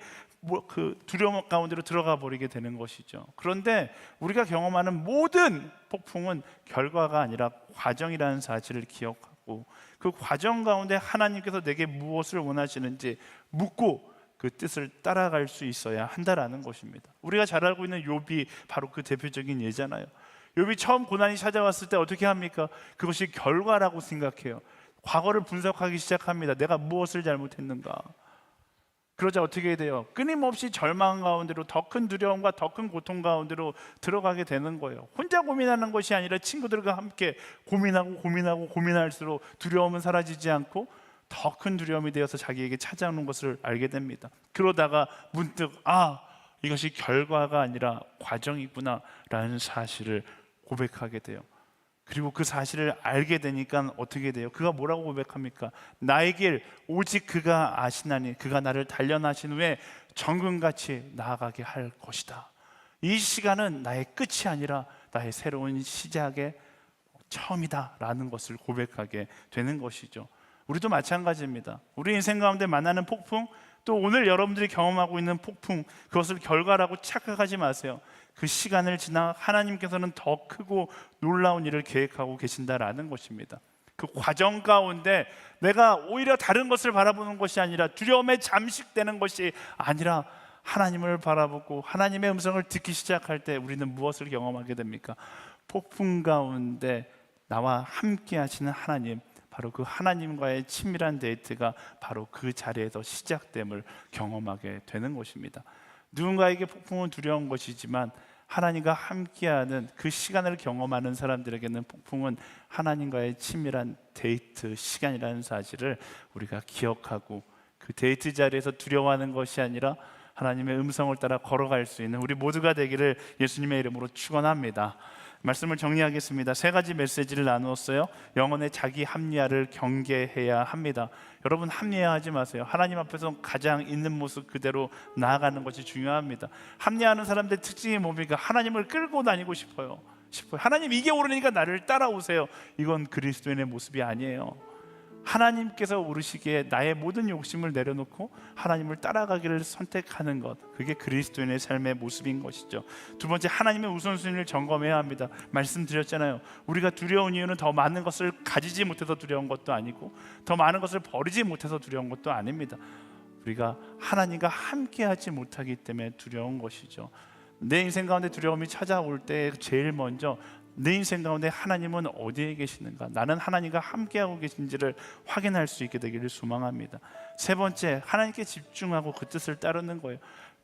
그 두려움 가운데로 들어가 버리게 되는 것이죠. 그런데 우리가 경험하는 모든 폭풍은 결과가 아니라 과정이라는 사실을 기억하고 그 과정 가운데 하나님께서 내게 무엇을 원하시는지 묻고 그 뜻을 따라갈 수 있어야 한다라는 것입니다. 우리가 잘 알고 있는 욥이 바로 그 대표적인 예잖아요. 욥이 처음 고난이 찾아왔을 때 어떻게 합니까? 그것이 결과라고 생각해요. 과거를 분석하기 시작합니다. 내가 무엇을 잘못했는가? 그러자 어떻게 돼요? 끊임없이 절망 가운데로 더 큰 두려움과 더 큰 고통 가운데로 들어가게 되는 거예요. 혼자 고민하는 것이 아니라 친구들과 함께 고민할수록 두려움은 사라지지 않고 더 큰 두려움이 되어서 자기에게 찾아오는 것을 알게 됩니다. 그러다가 문득 이것이 결과가 아니라 과정이구나 라는 사실을 고백하게 돼요. 그리고 그 사실을 알게 되니까 어떻게 돼요? 그가 뭐라고 고백합니까? 나의 길 오직 그가 아시나니 그가 나를 단련하신 후에 정금같이 나아가게 할 것이다. 이 시간은 나의 끝이 아니라 나의 새로운 시작의 처음이다 라는 것을 고백하게 되는 것이죠. 우리도 마찬가지입니다. 우리 인생 가운데 만나는 폭풍, 또 오늘 여러분들이 경험하고 있는 폭풍, 그것을 결과라고 착각하지 마세요. 그 시간을 지나 하나님께서는 더 크고 놀라운 일을 계획하고 계신다라는 것입니다. 그 과정 가운데 내가 오히려 다른 것을 바라보는 것이 아니라 두려움에 잠식되는 것이 아니라 하나님을 바라보고 하나님의 음성을 듣기 시작할 때 우리는 무엇을 경험하게 됩니까? 폭풍 가운데 나와 함께 하시는 하나님, 바로 그 하나님과의 친밀한 데이트가 바로 그 자리에서 시작됨을 경험하게 되는 것입니다. 누군가에게 폭풍은 두려운 것이지만 하나님과 함께하는 그 시간을 경험하는 사람들에게는 폭풍은 하나님과의 친밀한 데이트 시간이라는 사실을 우리가 기억하고 그 데이트 자리에서 두려워하는 것이 아니라 하나님의 음성을 따라 걸어갈 수 있는 우리 모두가 되기를 예수님의 이름으로 축원합니다. 말씀을 정리하겠습니다. 세 가지 메시지를 나누었어요. 영혼의 자기 합리화를 경계해야 합니다. 여러분, 합리화하지 마세요. 하나님 앞에서 가장 있는 모습 그대로 나아가는 것이 중요합니다. 합리화하는 사람들의 특징이 뭡니까? 하나님을 끌고 다니고 싶어요. 하나님, 이게 옳으니까 나를 따라오세요. 이건 그리스도인의 모습이 아니에요. 하나님께서 오르시기에 나의 모든 욕심을 내려놓고 하나님을 따라가기를 선택하는 것, 그게 그리스도인의 삶의 모습인 것이죠. 두 번째, 하나님의 우선순위를 점검해야 합니다. 말씀드렸잖아요. 우리가 두려운 이유는 더 많은 것을 가지지 못해서 두려운 것도 아니고 더 많은 것을 버리지 못해서 두려운 것도 아닙니다. 우리가 하나님과 함께하지 못하기 때문에 두려운 것이죠. 내 인생 가운데 두려움이 찾아올 때 제일 먼저 내 인생 가운데 하나님은 어디에 계시는가, 나는 하나님과 함께하고 계신지를 확인할 수 있게 되기를 소망합니다. 세 번째, 하나님께 집중하고 그 뜻을 따르는 거예요.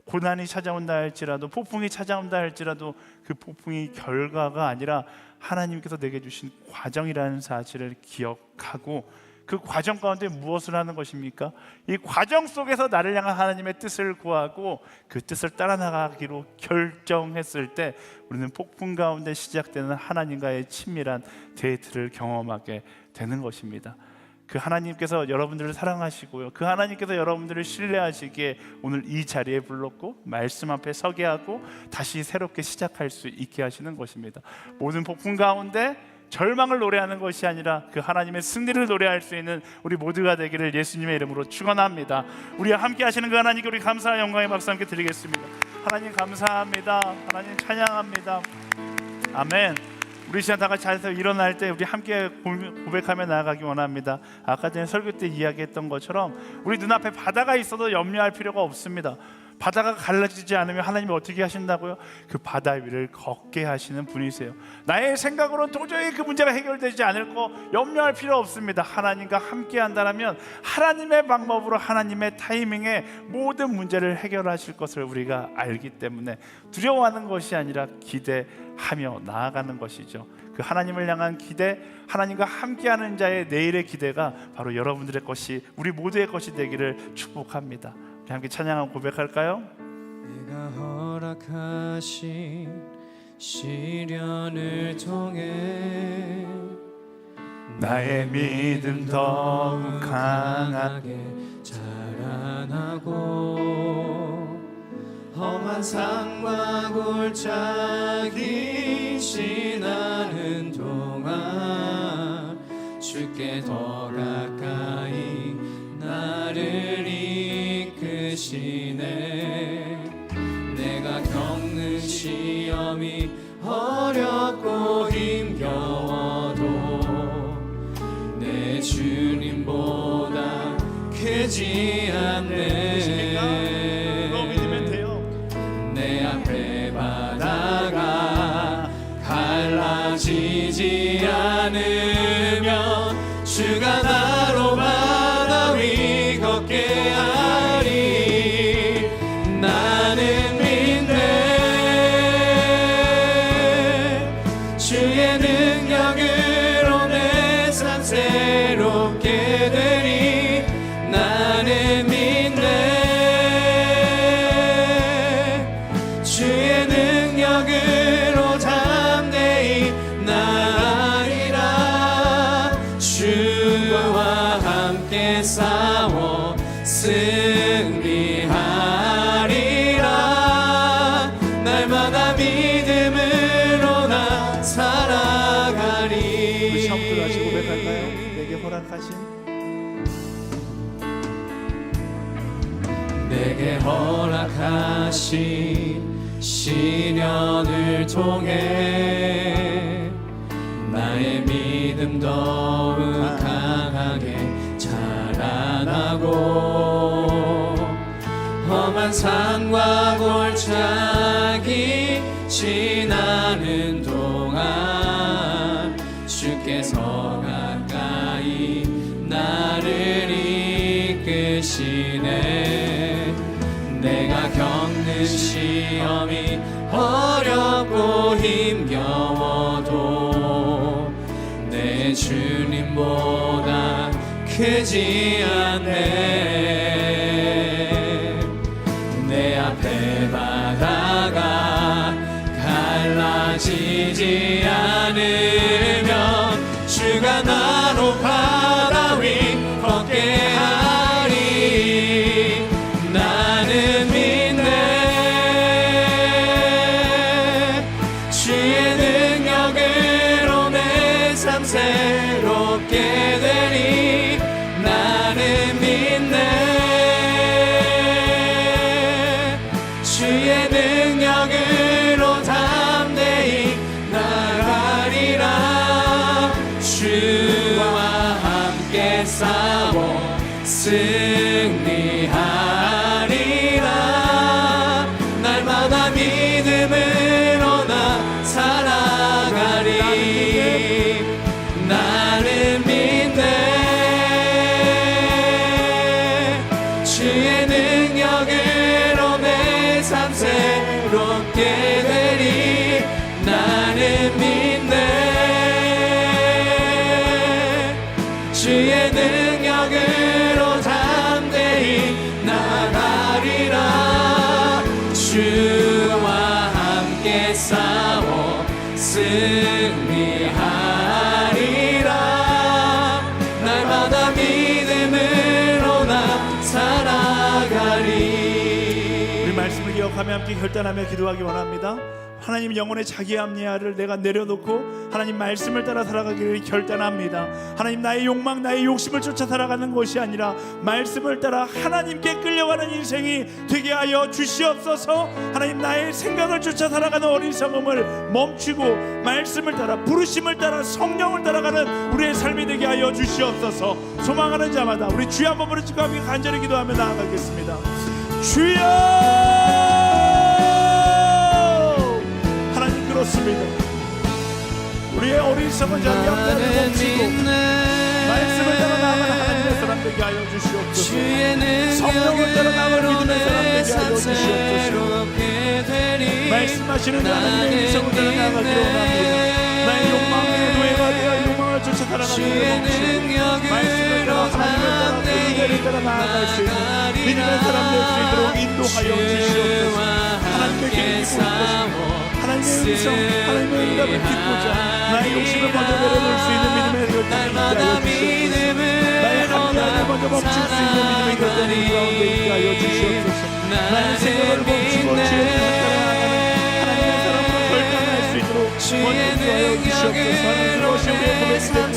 고난이 찾아온다 할지라도, 폭풍이 찾아온다 할지라도 그 폭풍이 결과가 아니라 하나님께서 내게 주신 과정이라는 사실을 기억하고 그 과정 가운데 무엇을 하는 것입니까? 이 과정 속에서 나를 향한 하나님의 뜻을 구하고 그 뜻을 따라 나가기로 결정했을 때 우리는 폭풍 가운데 시작되는 하나님과의 친밀한 데이트를 경험하게 되는 것입니다. 그 하나님께서 여러분들을 사랑하시고요, 그 하나님께서 여러분들을 신뢰하시기에 오늘 이 자리에 불렀고 말씀 앞에 서게 하고 다시 새롭게 시작할 수 있게 하시는 것입니다. 모든 폭풍 가운데 절망을 노래하는 것이 아니라 그 하나님의 승리를 노래할 수 있는 우리 모두가 되기를 예수님의 이름으로 축원합니다. 우리와 함께 하시는 그 하나님께 우리 감사와 영광의 박수 함께 드리겠습니다. 하나님 감사합니다. 하나님 찬양합니다. 아멘. 우리 시간 다 같이 자리에서 일어날 때 우리 함께 고백하며 나아가기 원합니다. 아까 전에 설교 때 이야기했던 것처럼 우리 눈앞에 바다가 있어도 염려할 필요가 없습니다. 바다가 갈라지지 않으면 하나님이 어떻게 하신다고요? 그 바다 위를 걷게 하시는 분이세요. 나의 생각으로는 도저히 그 문제가 해결되지 않을 거 염려할 필요 없습니다. 하나님과 함께 한다면 하나님의 방법으로, 하나님의 타이밍에 모든 문제를 해결하실 것을 우리가 알기 때문에 두려워하는 것이 아니라 기대하며 나아가는 것이죠. 그 하나님을 향한 기대, 하나님과 함께하는 자의 내일의 기대가 바로 여러분들의 것이, 우리 모두의 것이 되기를 축복합니다. 함께 찬양하고 고백할까요? 내가 허락하신 시련을 통해 나의 믿음 더욱 강하게 자라나고 험한 산과 골짜기 지나는 동안 주께 더 가까이 나를 이끄시네. 내가 겪는 시험이 어렵고 힘겨워도 내 주님보다 크지 않네. 그거 믿으면 돼요. 내 앞에 바다가 갈라지지 않으면 주가 나로 바다 위 걷게 하리. 나는 믿네. 주의 능력으로 내 삶 새롭게 되리. 나는 믿네. 주의 능력으로 담대히 나아가리라. 주와 함께 싸워 승리하리라. 날마다 믿음으로 나 살아가리. 우리 처음부터 다시 고백할까요? 내게 허락하신 시련을 통해 나의 믿음 더욱 강하게 자라나고 험한 산과 골짜기 지나는 동안 주께서 가까이 나를 이끄시네. 내가 겪는 시험이 어렵고 힘겨워도 내 주님보다 크지 않네. 내 앞에 바다가 갈라지지 않으면 주가 나로 바다 위 걷게 하리. 나는 믿네. 주의 능력으로 내 삶 새롭게 되리. 주의 능력으로 내 삶 새롭게 되리 나는 믿네 주의 능력으로 담대히 나가리라 주와 함께 싸워 승리하리라 날마다 믿음으로 나 살아가리. 우리 말씀을 기억하며 함께 결단하며 기도하기 원합니다. 하나님 영혼의 자기 합리화를 내가 내려놓고 하나님 말씀을 따라 살아가기를 결단합니다. 하나님 나의 욕망 나의 욕심을 쫓아 살아가는 것이 아니라 말씀을 따라 하나님께 끌려가는 인생이 되게 하여 주시옵소서. 하나님 나의 생각을 쫓아 살아가는 어리석음을 멈추고 말씀을 따라 부르심을 따라 성령을 따라가는 우리의 삶이 되게 하여 주시옵소서. 소망하는 자마다 우리 주여 한번 부르짖고 함께 간절히 기도하며 나아가겠습니다. 주여 그렇습니다. 우리의 어리석은 자기 앞에 멈추고 말씀을 따라 나아가는 하나님의 사람 되게 하여 주시옵소서. 성령을 따라 나아가는 믿음의 사람 되게 하여 주시옵소서. 말씀하시는 하나님의 음성을 따라 나아가기를 원합니다. 나의 욕망의 노예가 되어 욕망을 쫓아 살아가는 말씀을 따라 하나님을 따라 그 은혜를 따라 나아갈 수 있는 믿음의 사람 될 수 있도록 인도하여 주시옵소서. 하나님의 계획이 보이고 하나님의 음성, 하나님의 응답을 듣고자 나의 욕심을 먼저 내려놓을 수 있는 믿음의 결단이 있게 하여 주시옵소서. 나의 합리화를 먼저 멈출 수 있는 믿음의 결단이 가운데 있게 하여 주시옵소서. 나의 생각을 멈추고 주의 뜻을 따라가는 하나님의 사람으로 결단할 수 있도록 먼저 인도하여 주시옵소서. 하나님 그것이 우리의 고백이 되고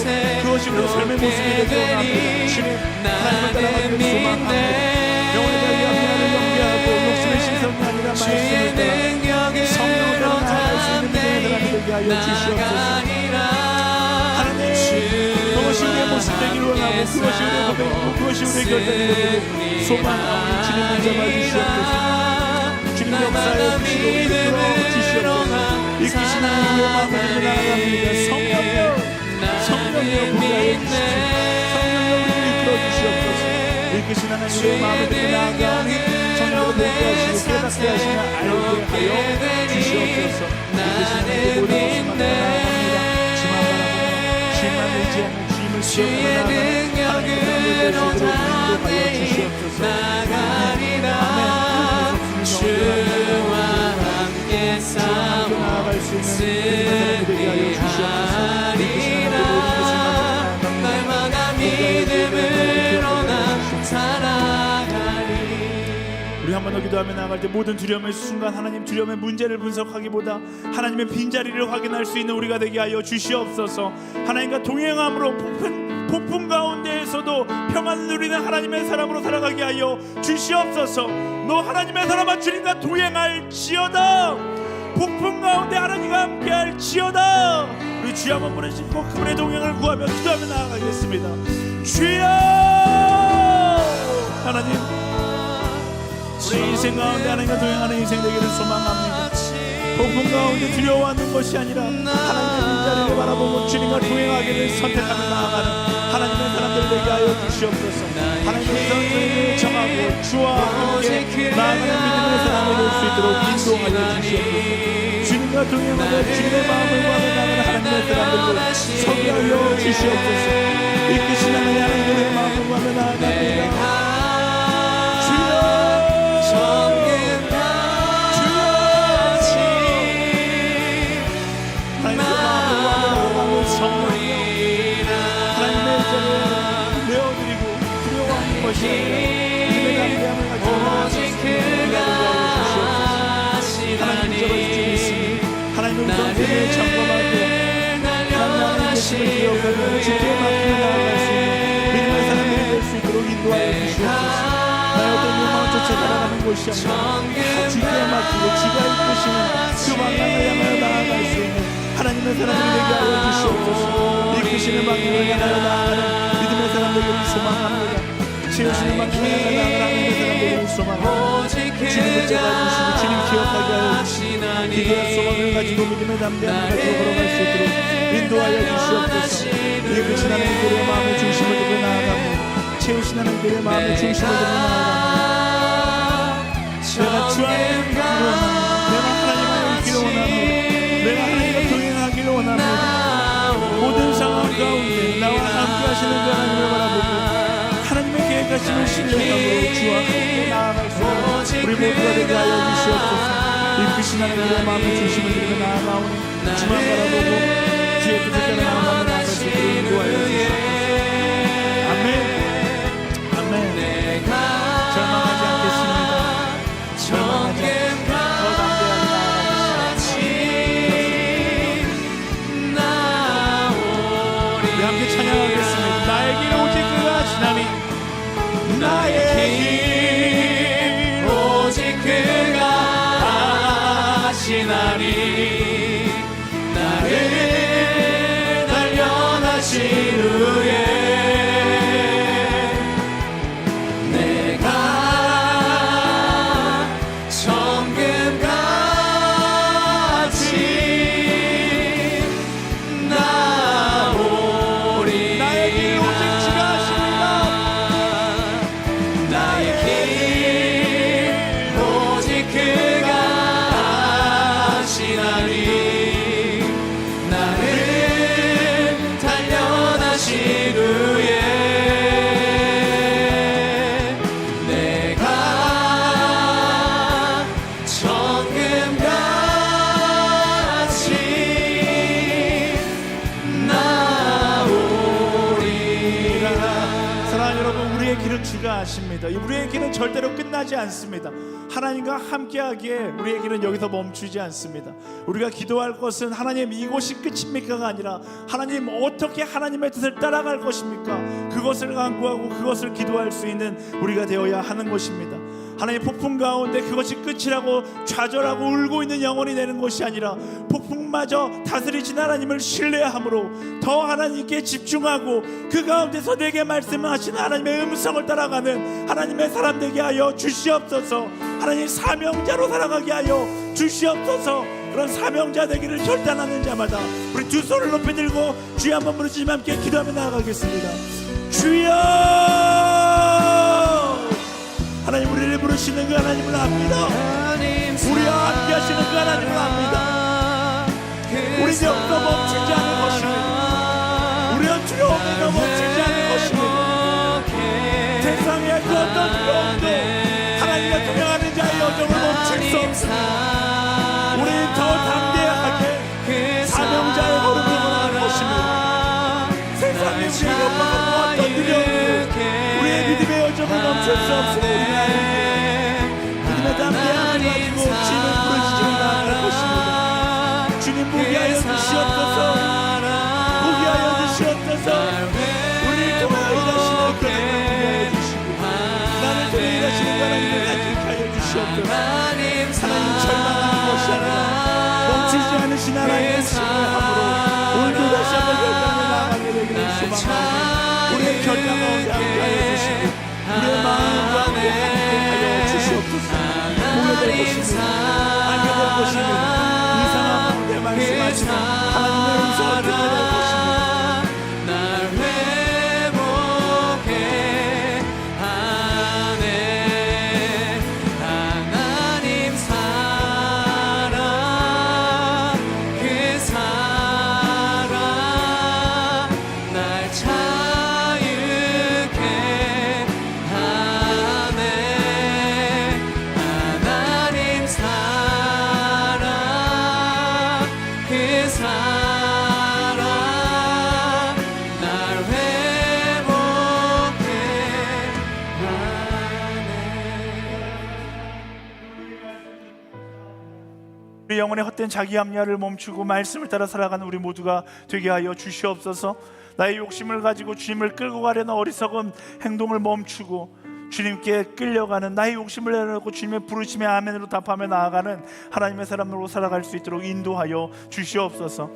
그것이 우리의 삶의 모습이 되고 원합니다. 주님 하나님을 따라가기를 소망합니다. 영혼의 자기 합리화를 연기하고 욕심의 시선이 아니라 말씀을 따라 성령을 따라 나아갈 수 있는 믿음의 사람이 되게 하여 주시옵소서. 하나님 그것이 우리의 모습 되기를 원하고 그것이 우리의 고백이고 그것이 우리의 결단이 되기를 소망하오니 주님 붙잡아 주시옵소서. 주님 역사에 주시고 이끌어 주시옵소서. 이끄시는 우리의 마음을 들고 나아갑니다. 성령여 성령여 부여하여 주시옵소서. 성령여 우리를 이끌어 주시옵소서. 이끄시는 하나님의 마음을 들고 나아가오니 성령으로 보게 하시고 깨닫게 하시며 알게 하여 주시옵소서. 이끄시는 하나님의 모든 것을 맡겨 나아갑니다. 주만 바라보며 주님만 의지하며 주님을 기억하며 나아가는 하나님의 사람들 될 수 있도록 인도하여 주시옵소서. 아멘. 주와 함께 싸워 나아갈 수 있는 믿음의 사람이 되게 하여 주시옵소서. 이끄시는 하나님의 모든 것을 맡겨 나아갑니다. 날마다 믿음으로 나 살아가리. 우리 한 번 더 기도하며 나아갈 때 모든 두려움의 순간 하나님 두려움의 문제를 분석하기보다 하나님의 빈자리를 확인할 수 있는 우리가 되게 하여 주시옵소서. 하나님과 동행함으로 폭풍 가운데에서도 평안을 누리는 하나님의 사람으로 살아가게 하여 주시옵소서. 너 하나님의 사람아 주님과 동행할지어다. 폭풍 가운데 하나님과 함께할지어다. 우리 주여 한번 부르시고 그분의 동행을 구하며 기도하며 나아가겠습니다. 주여 하나님 우리 인생 가운데 하나님과 동행하는 인생 되기를 소망합니다. 폭풍 가운데 두려워하는 것이 아니라 하나님의 빈자리를 바라보고 주님과 동행하기를 선택하며 나아가는 하나님의 사람들 되게 하여 주시옵소서. 하나님의 선생님을 정하고 주와 함께 나아가는 믿음의 사람이 될 수 있도록 인도하여 주시옵소서. 주님과 동행하며 주님의 마음을 구하며 나아가는 하나님의 사람들로 서게 하여 주시옵소서. 이끄신 하나님의 마음을 구하며 나아갑니다. 하나님의 우선을 점검하고 하나님의 말씀을 기억하고 주께 맡기며 나아갈 수 있는 믿음의 사람들이 될 수 있도록 인도하여 주시옵소서. 나의 어떤 욕망을 쫓아가는 것이 아니라 주께 맡기고 주가 이끄시는 그 방향을 향하여 나아갈 수 있는 하나님의 사람들이 되게 하여 주시옵소서. 이끄시는 방향을 향하여 나아가는 믿음의 사람들을 소망합니다. 채우시는 방향을 향하여 나아가는 하나님의 사람들을 소망합니다. 주님 붙잡아주시고 주님 기억하게 하여 주시고 기도의 소망을 가지고 믿음의 담대함을 가지고 걸어갈 수 있도록 인도하여 주시옵소서. 이끄신 하나님의 마음의 중심을 두고 나아갑니다. 채우신 하나님의 마음의 중심을 두고 나아갑니다. 내가 주 안에 있기를 원합니다. 내가 하나님과 있기를 원합니다. 내가 하나님과 동행하기를 원합니다. 모든 상황 가운데 나와 함께 하시는 그 하나님을 바라보고 하나님의 계획하심을 신뢰하고 주와 함께 나아갈 수 있는 우리 모두가 되게 하여 주시옵소서. 이 크신 하나님의 마음의 중심을 들고 나아가오니 주만 바라보고 주의 뜻을 따라 나아가며 나아갈 수 있도록 인도하여 주시옵소서. 아멘. 아멘. 절망하지 않겠습니다. 절망하지 않겠습니다. 더 담대하게 나아가겠습니다. 우리 함께 찬양하겠습니다. 나의 길 오직 그가 하시나니 나의 길 오직 그가 하시나니 나를 단련하신 후에 아십니다. 우리의 길은 절대로 끝나지 않습니다. 하나님과 함께하기에 우리의 길은 여기서 멈추지 않습니다. 우리가 기도할 것은 하나님 이곳이 끝입니까가 아니라 하나님 어떻게 하나님의 뜻을 따라갈 것입니까? 그것을 간구하고 그것을 기도할 수 있는 우리가 되어야 하는 것입니다. 하나님 폭풍 가운데 그것이 끝이라고 좌절하고 울고 있는 영혼이 되는 것이 아니라 폭풍마저 다스리신 하나님을 신뢰함으로 더 하나님께 집중하고 그 가운데서 내게 말씀하신 하나님의 음성을 따라가는 하나님의 사람 되게 하여 주시옵소서. 하나님 사명자로 살아가게 하여 주시옵소서. 그런 사명자 되기를 결단하는 자마다 우리 두 손을 높이 들고 주여 한번 부르시면 함께 기도하며 나아가겠습니다. 주여! 하나님 우리를 부르시는 그 하나님을 압니다. 우리와 함께 하시는 그 하나님을 압니다. 우리 영도 멈추지 않을 것입니다. 우리의 두려움도 멈추지 않을 것입니다. 세상의 그 어떤 두려움도 하나님과 동행하는 자의 여정을 멈출 수 없습니다. 우리는 더 담대하게 사명자의 걸음을 원하는 것입니다. 세상에 우리의 영광과 어떤 두려움도 우리의 믿음의 여정을 멈출 수 없습니다. 믿음의 담대함을 가지고 주님을 부르시고 나아갈 것입니다. 주님 포기하여 주시옵소서. 포기하여 주시옵소서. 우리를 통하여 일하시는 그 하나님을 포기하여 주시고 나를 통해 일하시는 그 하나님을 간직하여 주시옵소서. 하나님 절망하는 것이 아니라 멈추지 않으신 하나님을 신뢰함으로 오늘도 다시 한번 결단을 나아가게 되기를 소망합니다. 우리의 결단 가운데 함께하여 주시고 우리의 마음 가운데 함께하여 주시옵소서. 공유될 것입니다. 안겨될 것입니다. 이 상황 가운데 말씀하시는 하나님의 음성을 듣게 될 것입니다. 날 회복해 하네. 하나님 사랑 그 사랑 날 자유케 하네. 하나님 사랑 그 사랑 날 회복해 우리 영혼의 헛된 자기 합리화를 멈추고 말씀을 따라 살아가는 우리 모두가 되게 하여 주시옵소서. 나의 욕심을 가지고 주님을 끌고 가려는 어리석은 행동을 멈추고 주님께 끌려가는 나의 욕심을 내려놓고 주님의 부르심에 아멘으로 답하며 나아가는 하나님의 사람으로 살아갈 수 있도록 인도하여 주시옵소서.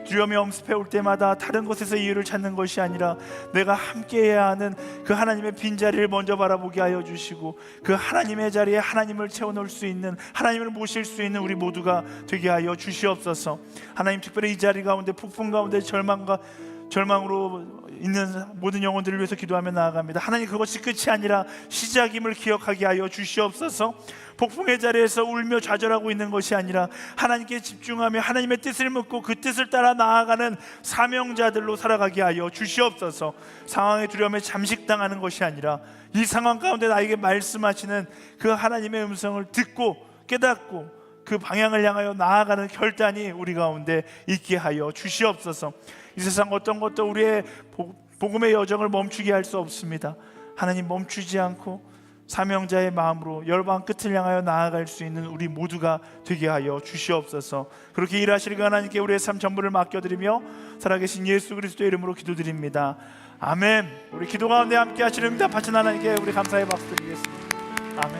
두려움이 엄습해 올 때마다 다른 곳에서 이유를 찾는 것이 아니라 내가 함께해야 하는 그 하나님의 빈자리를 먼저 바라보게 하여 주시고 그 하나님의 자리에 하나님을 채워놓을 수 있는, 하나님을 모실 수 있는 우리 모두가 되게 하여 주시옵소서. 하나님, 특별히 이 자리 가운데 폭풍 가운데 절망으로 있는 모든 영혼들을 위해서 기도하며 나아갑니다. 하나님, 그것이 끝이 아니라 시작임을 기억하게 하여 주시옵소서. 폭풍의 자리에서 울며 좌절하고 있는 것이 아니라 하나님께 집중하며 하나님의 뜻을 묻고 그 뜻을 따라 나아가는 사명자들로 살아가게 하여 주시옵소서. 상황의 두려움에 잠식당하는 것이 아니라 이 상황 가운데 나에게 말씀하시는 그 하나님의 음성을 듣고 깨닫고 그 방향을 향하여 나아가는 결단이 우리 가운데 있게 하여 주시옵소서. 이 세상 어떤 것도 우리의 복음의 여정을 멈추게 할 수 없습니다. 하나님, 멈추지 않고 사명자의 마음으로 열방 끝을 향하여 나아갈 수 있는 우리 모두가 되게 하여 주시옵소서. 그렇게 일하실 그 하나님께 우리의 삶 전부를 맡겨드리며 살아계신 예수 그리스도의 이름으로 기도드립니다. 아멘. 우리 기도 가운데 함께 하시렵니다. 바친 하나님께 우리 감사의 박수 드리겠습니다.